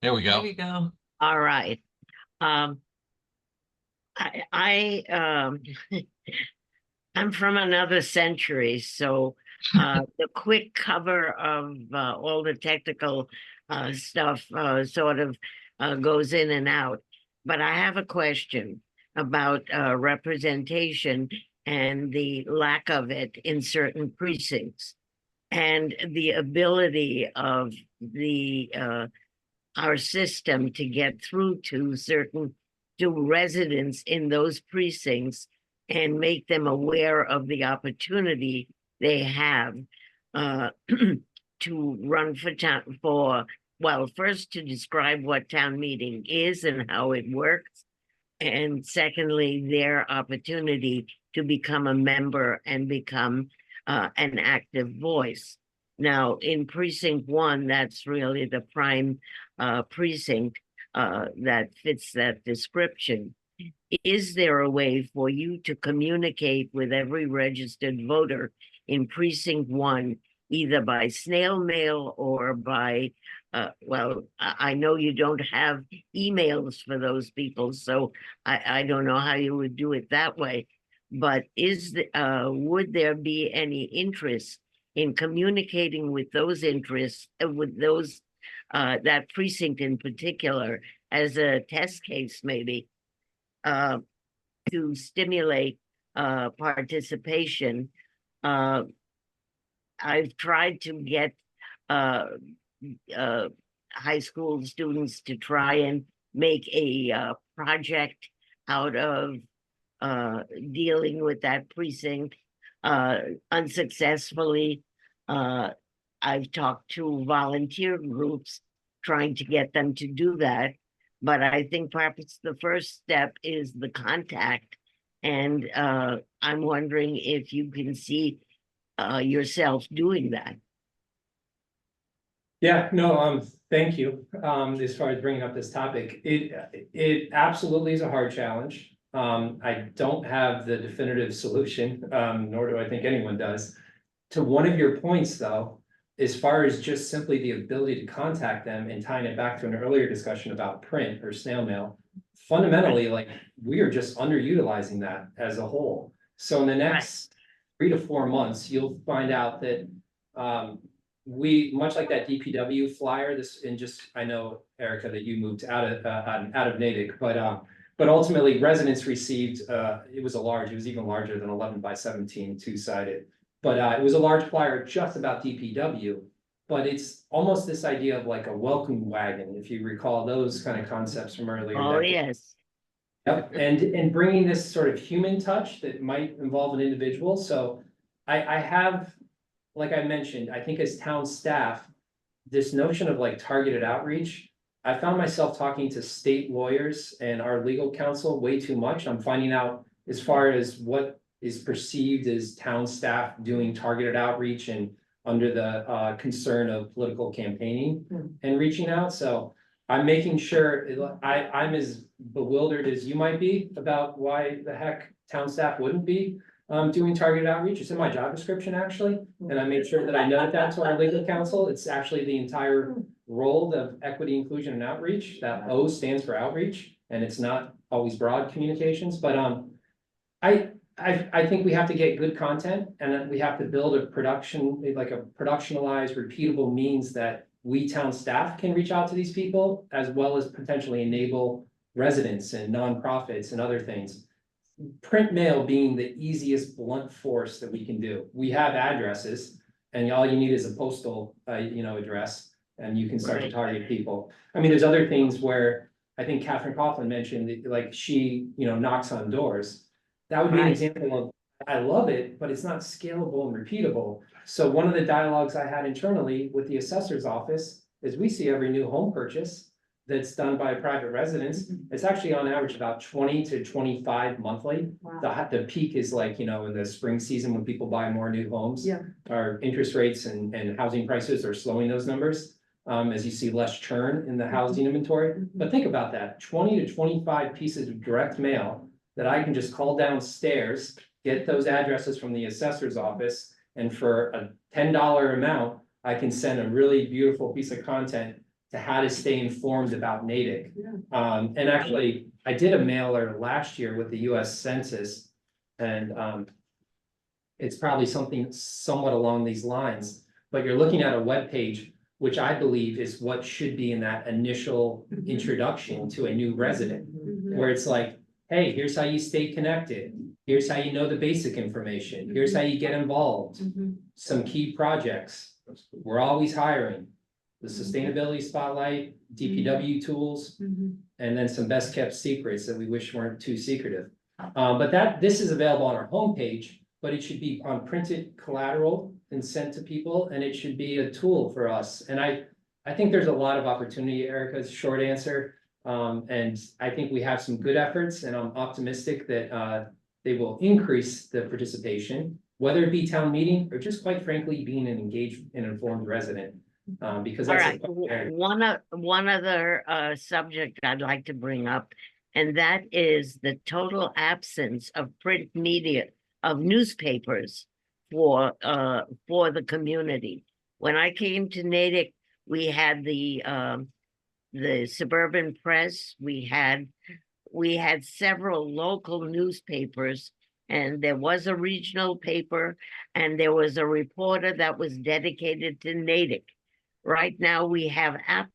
There we go. There we go. All right. I'm from another century, so the quick cover of all the technical stuff sort of goes in and out. But I have a question about representation and the lack of it in certain precincts, and the ability of our system to get through to residents in those precincts and make them aware of the opportunity they have to run for well, first to describe what town meeting is and how it works. And secondly, their opportunity to become a member and become an active voice. Now, in precinct 1, that's really the prime precinct that fits that description. Is there a way for you to communicate with every registered voter in precinct 1, either by snail mail or by, well, I know you don't have emails for those people, so I don't know how you would do it that way. But would there be any interest in communicating with those interests, with those, that precinct in particular, as a test case maybe, to stimulate participation? I've tried to get high school students to try and make a project out of dealing with that precinct unsuccessfully. I've talked to volunteer groups trying to get them to do that, but I think perhaps the first step is the contact. And I'm wondering if you can see yourself doing that. Yeah, no, thank you. As far as bringing up this topic, it absolutely is a hard challenge. I don't have the definitive solution, nor do I think anyone does. To one of your points, though, as far as just simply the ability to contact them and tying it back to an earlier discussion about print or snail mail, fundamentally, like, we are just underutilizing that as a whole. So in the next 3 to 4 months, you'll find out that we, much like that DPW flyer, I know, Erica, that you moved out of Natick, but ultimately residents received, it was even larger than 11 by 17, 2-sided. But it was a large flyer just about DPW, but it's almost this idea of like a welcome wagon, if you recall those kind of concepts from earlier. Oh, yes. Yep, and bringing this sort of human touch that might involve an individual. So I have, like I mentioned, I think as town staff, this notion of like targeted outreach, I found myself talking to state lawyers and our legal counsel way too much. I'm finding out as far as what is perceived as town staff doing targeted outreach and under the concern of political campaigning and reaching out. So I'm making sure, I'm as bewildered as you might be about why the heck town staff wouldn't be doing targeted outreach. It's in my job description, actually. And I made sure that I noted that to our legal counsel. It's actually the entire role of equity, inclusion, and outreach. That O stands for outreach, and it's not always broad communications. But I think we have to get good content, and then we have to build a productionalized, repeatable means that we town staff can reach out to these people, as well as potentially enable residents and nonprofits and other things. Print mail being the easiest blunt force that we can do. We have addresses, and all you need is a postal, address, and you can start to target people. I mean, there's other things where I think Catherine Coughlin mentioned, like she, knocks on doors. That would be an example of, I love it, but it's not scalable and repeatable. So one of the dialogues I had internally with the assessor's office is we see every new home purchase that's done by private residents. It's actually on average about 20 to 25 monthly. Wow. The peak is like, in the spring season when people buy more new homes. Yeah. Our interest rates and housing prices are slowing those numbers. As you see less churn in the housing inventory. But think about that, 20 to 25 pieces of direct mail that I can just call downstairs, get those addresses from the assessor's office, and for a $10 amount, I can send a really beautiful piece of content to how to stay informed about Natick. Yeah. And actually, I did a mailer last year with the US Census, and it's probably something somewhat along these lines, but you're looking at a web page, which I believe is what should be in that initial introduction to a new resident, where it's like, hey, here's how you stay connected. Here's how you know the basic information. Here's how you get involved. Some key projects. We're always hiring. The sustainability spotlight, DPW tools, and then some best kept secrets that we wish weren't too secretive. But this is available on our homepage, but it should be on printed collateral and sent to people, and it should be a tool for us. And I think there's a lot of opportunity, Erica's short answer. And I think we have some good efforts, and I'm optimistic that they will increase the participation, whether it be town meeting or just quite frankly, being an engaged and informed resident. Because All that's right, one other subject I'd like to bring up, and that is the total absence of print media, of newspapers for the community. When I came to Natick, we had the Suburban Press, we had several local newspapers, and there was a regional paper, and there was a reporter that was dedicated to Natick. Right now, we have the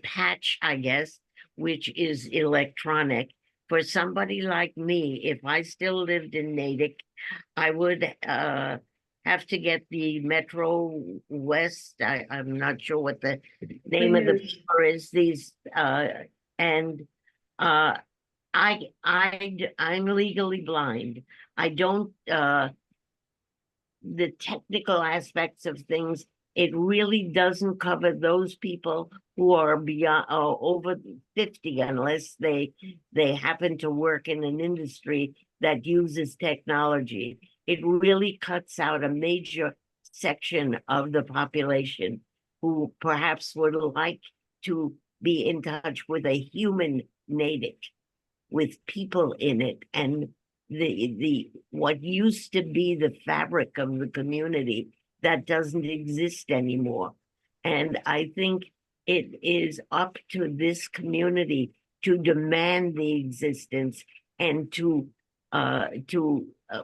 patch, I guess, which is electronic. For somebody like me, if I still lived in Natick, I would have to get the Metro West. I'm not sure what the name of the paper is. I'm legally blind. I don't the technical aspects of things, it really doesn't cover those people who are beyond over 50, unless they happen to work in an industry that uses technology. It really cuts out a major section of the population who perhaps would like to be in touch with a human Natick, with people in it, and the what used to be the fabric of the community that doesn't exist anymore. And I think it is up to this community to demand the existence and to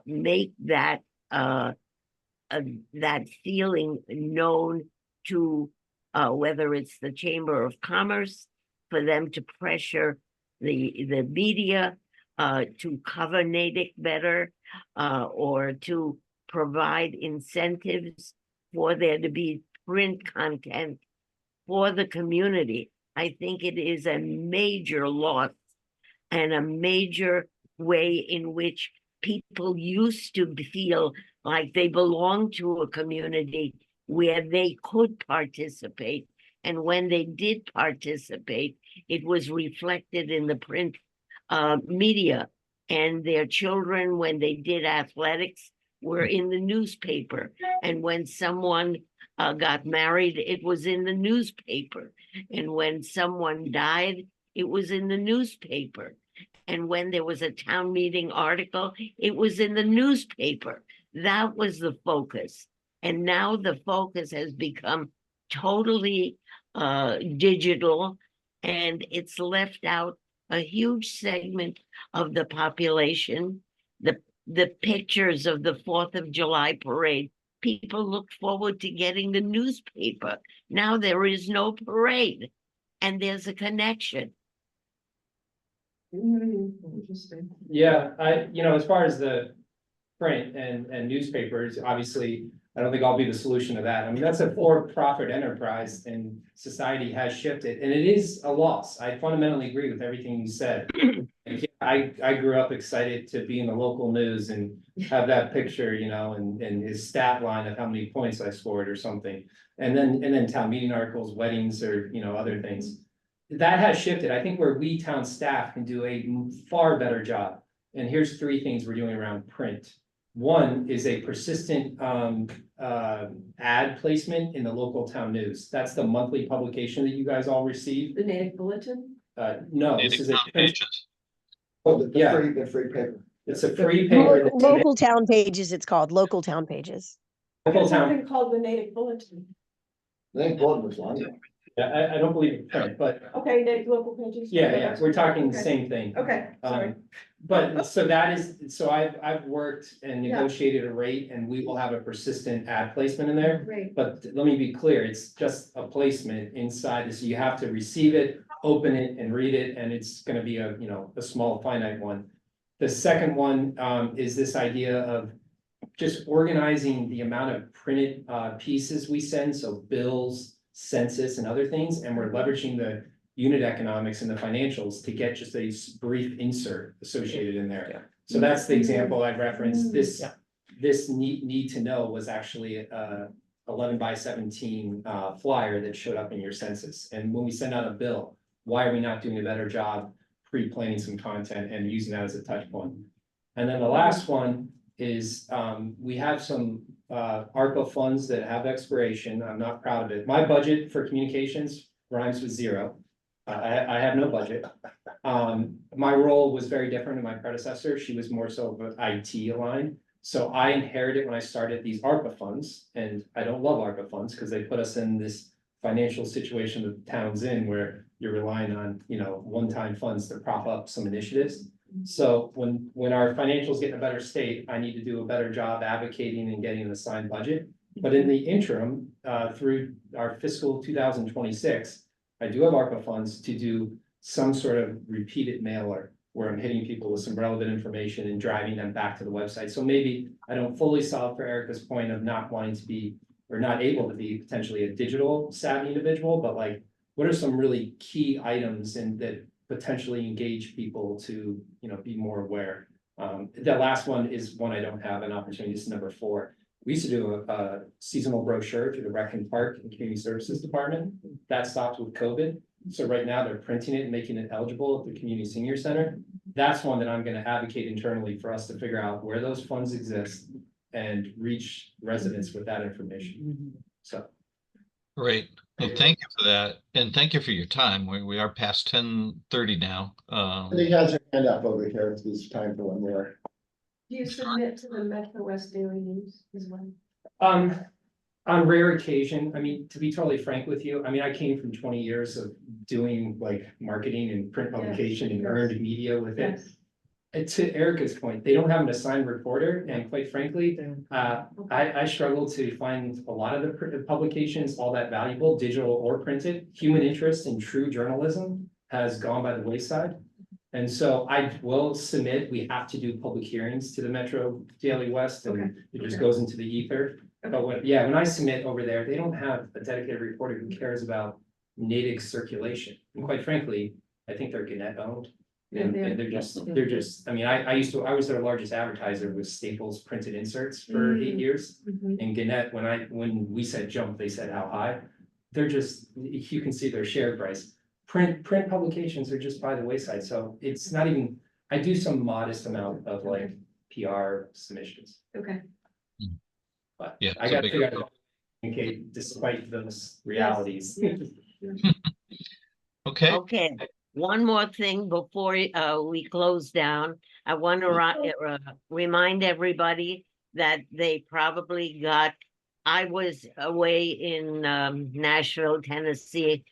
make that that feeling known to whether it's the Chamber of Commerce, for them to pressure the media to cover Natick better, or to provide incentives for there to be print content for the community. I think it is a major loss and a major way in which people used to feel like they belonged to a community where they could participate. And when they did participate, it was reflected in the print media. And their children, when they did athletics, were in the newspaper. And when someone got married, it was in the newspaper. And when someone died, it was in the newspaper. And when there was a town meeting article, it was in the newspaper. That was the focus. And now the focus has become totally digital, and it's left out a huge segment of the population. The pictures of the 4th of July parade, people looked forward to getting the newspaper. Now there is no parade, and there's a connection. Interesting. Yeah, as far as the print and newspapers, obviously, I don't think I'll be the solution to that. I mean, that's a for-profit enterprise, and society has shifted, and it is a loss. I fundamentally agree with everything you said. I grew up excited to be in the local news and have that picture, and his stat line of how many points I scored or something. And then town meeting articles, weddings, or, other things. That has shifted. I think where we town staff can do a far better job. And here's 3 things we're doing around print. One is a persistent ad placement in the local town news. That's the monthly publication that you guys all receive. The Natick Bulletin? No, this is a Pages. The free paper. It's a free paper. Local town pages, it's called, local town pages. Local There's town. something called the Natick Bulletin. Natick Bulletin was longer. Yeah, I don't believe it's print, but Okay, Natick local pages. yeah, we're talking the Okay. same thing. Okay, sorry. But so I've worked and negotiated a rate, and we will have a persistent ad placement in there. Great. But let me be clear, it's just a placement inside this. You have to receive it, open it, and read it, and it's gonna be a small finite one. The second one is this idea of just organizing the amount of printed pieces we send, so bills, census, and other things, and we're leveraging the unit economics and the financials to get just a brief insert associated in there. So that's the example I've referenced. This this need to know was actually a 11/17 flyer that showed up in your census. And when we send out a bill, why are we not doing a better job pre-planning some content and using that as a touch point? And then the last one is we have some ARPA funds that have expiration. I'm not proud of it. My budget for communications rhymes with zero. I have no budget. My role was very different than my predecessor. She was more so of an IT aligned. So I inherited when I started these ARPA funds, and I don't love ARPA funds because they put us in this financial situation that the town's in where you're relying on, you know, one-time funds to prop up some initiatives. So when our financials get in a better state, I need to do a better job advocating and getting an assigned budget. But in the interim, through our fiscal 2026, I do have ARPA funds to do some sort of repeated mailer where I'm hitting people with some relevant information and driving them back to the website. So maybe I don't fully solve for Erica's point of not wanting to be or not able to be potentially a digital savvy individual, but like, what are some really key items and that potentially engage people to, you know, be more aware? The last one is one I don't have an opportunity. This is number 4. We used to do a seasonal brochure through the Rec and Park and Community Services Department. That stopped with COVID. So right now they're printing it and making it eligible at the Community Senior Center. That's one that I'm going to advocate internally for us to figure out where those funds exist and reach residents with that information. So. Great. Well, thank you for that. And thank you for your time. We are past 10:30 now. I think he has your hand up over here. It's time for one more. Do you submit to the Metro West Daily News as well? On rare occasion, I mean, to be totally frank with you, I mean, I came from 20 years of doing like marketing and print publication and earned media with it. And to Erica's point, they don't have an assigned reporter, and quite frankly, I struggle to find a lot of the publications all that valuable, digital or printed. Human interest in true journalism has gone by the wayside. And so I will submit, we have to do public hearings to the Metro Daily West, and it just goes into the ether. But when I submit over there, they don't have a dedicated reporter who cares about Natick circulation. And quite frankly, I think they're Gannett owned. And they're just, I mean, I was their largest advertiser with Staples printed inserts for 8 years. And Gannett, when we said jump, they said how high. They're just, you can see their share price. Print publications are just by the wayside. So it's not even, I do some modest amount of like PR submissions. Okay. But yeah, I got to figure out, okay, despite those realities. Okay. Okay, one more thing before we close down. I want to remind everybody that they probably got, I was away in Nashville, Tennessee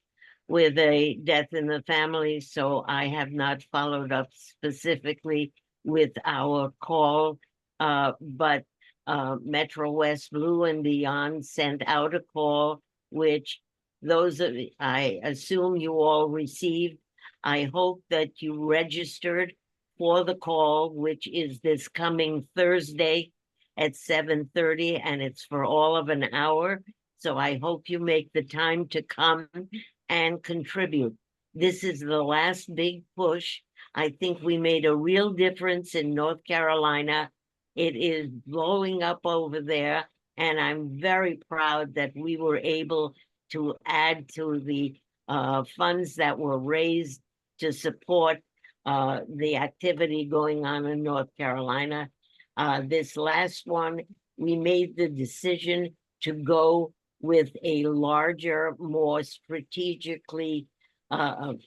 with a death in the family, so I have not followed up specifically with our call, but Metro West Blue and Beyond sent out a call, which those of I assume you all received. I hope that you registered for the call, which is this coming Thursday at 7:30, and it's for all of an hour. So I hope you make the time to come and contribute. This is the last big push. I think we made a real difference in North Carolina. It is blowing up over there, and I'm very proud that we were able to add to the funds that were raised to support the activity going on in North Carolina. This last one, we made the decision to go with a larger, more strategically, what's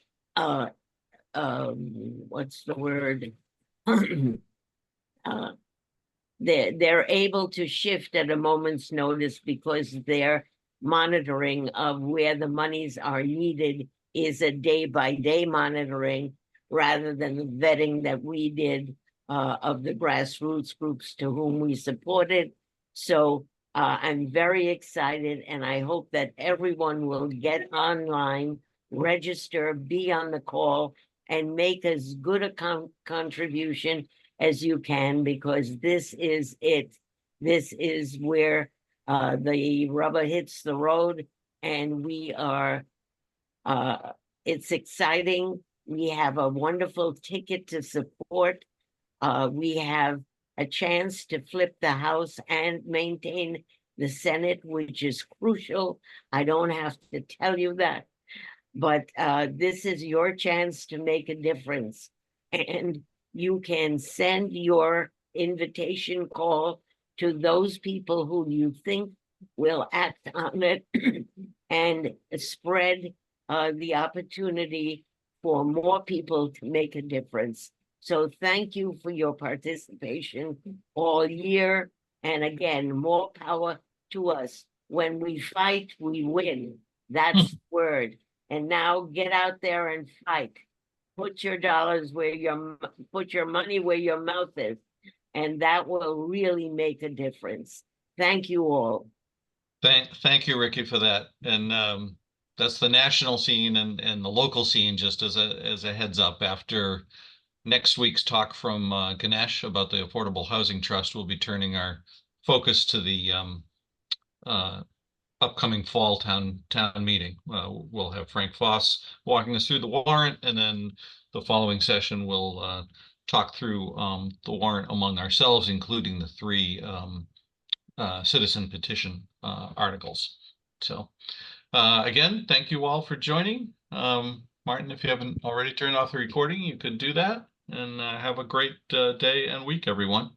the word? They're able to shift at a moment's notice because their monitoring of where the monies are needed is a day-by-day monitoring rather than the vetting that we did of the grassroots groups to whom we supported. So I'm very excited, and I hope that everyone will get online, register, be on the call, and make as good a contribution as you can, because this is it. This is where the rubber hits the road, and we are, it's exciting. We have a wonderful ticket to support. We have a chance to flip the House and maintain the Senate, which is crucial. I don't have to tell you that. But this is your chance to make a difference. And you can send your invitation call to those people who you think will act on it and spread the opportunity for more people to make a difference. So thank you for your participation all year. And again, more power to us. When we fight, we win. That's the word. And now get out there and fight. Put your dollars where put your money where your mouth is. And that will really make a difference. Thank you all. Thank you, Ricky, for that. And that's the national scene and the local scene, just as a heads up. After next week's talk from Ganesh about the Affordable Housing Trust, we'll be turning our focus to the upcoming fall town meeting. We'll have Frank Foss walking us through the warrant, and then the following session we'll talk through the warrant among ourselves, including the 3 citizen petition articles. So again, thank you all for joining. Martin, if you haven't already turned off the recording, you could do that. And have a great day and week, everyone.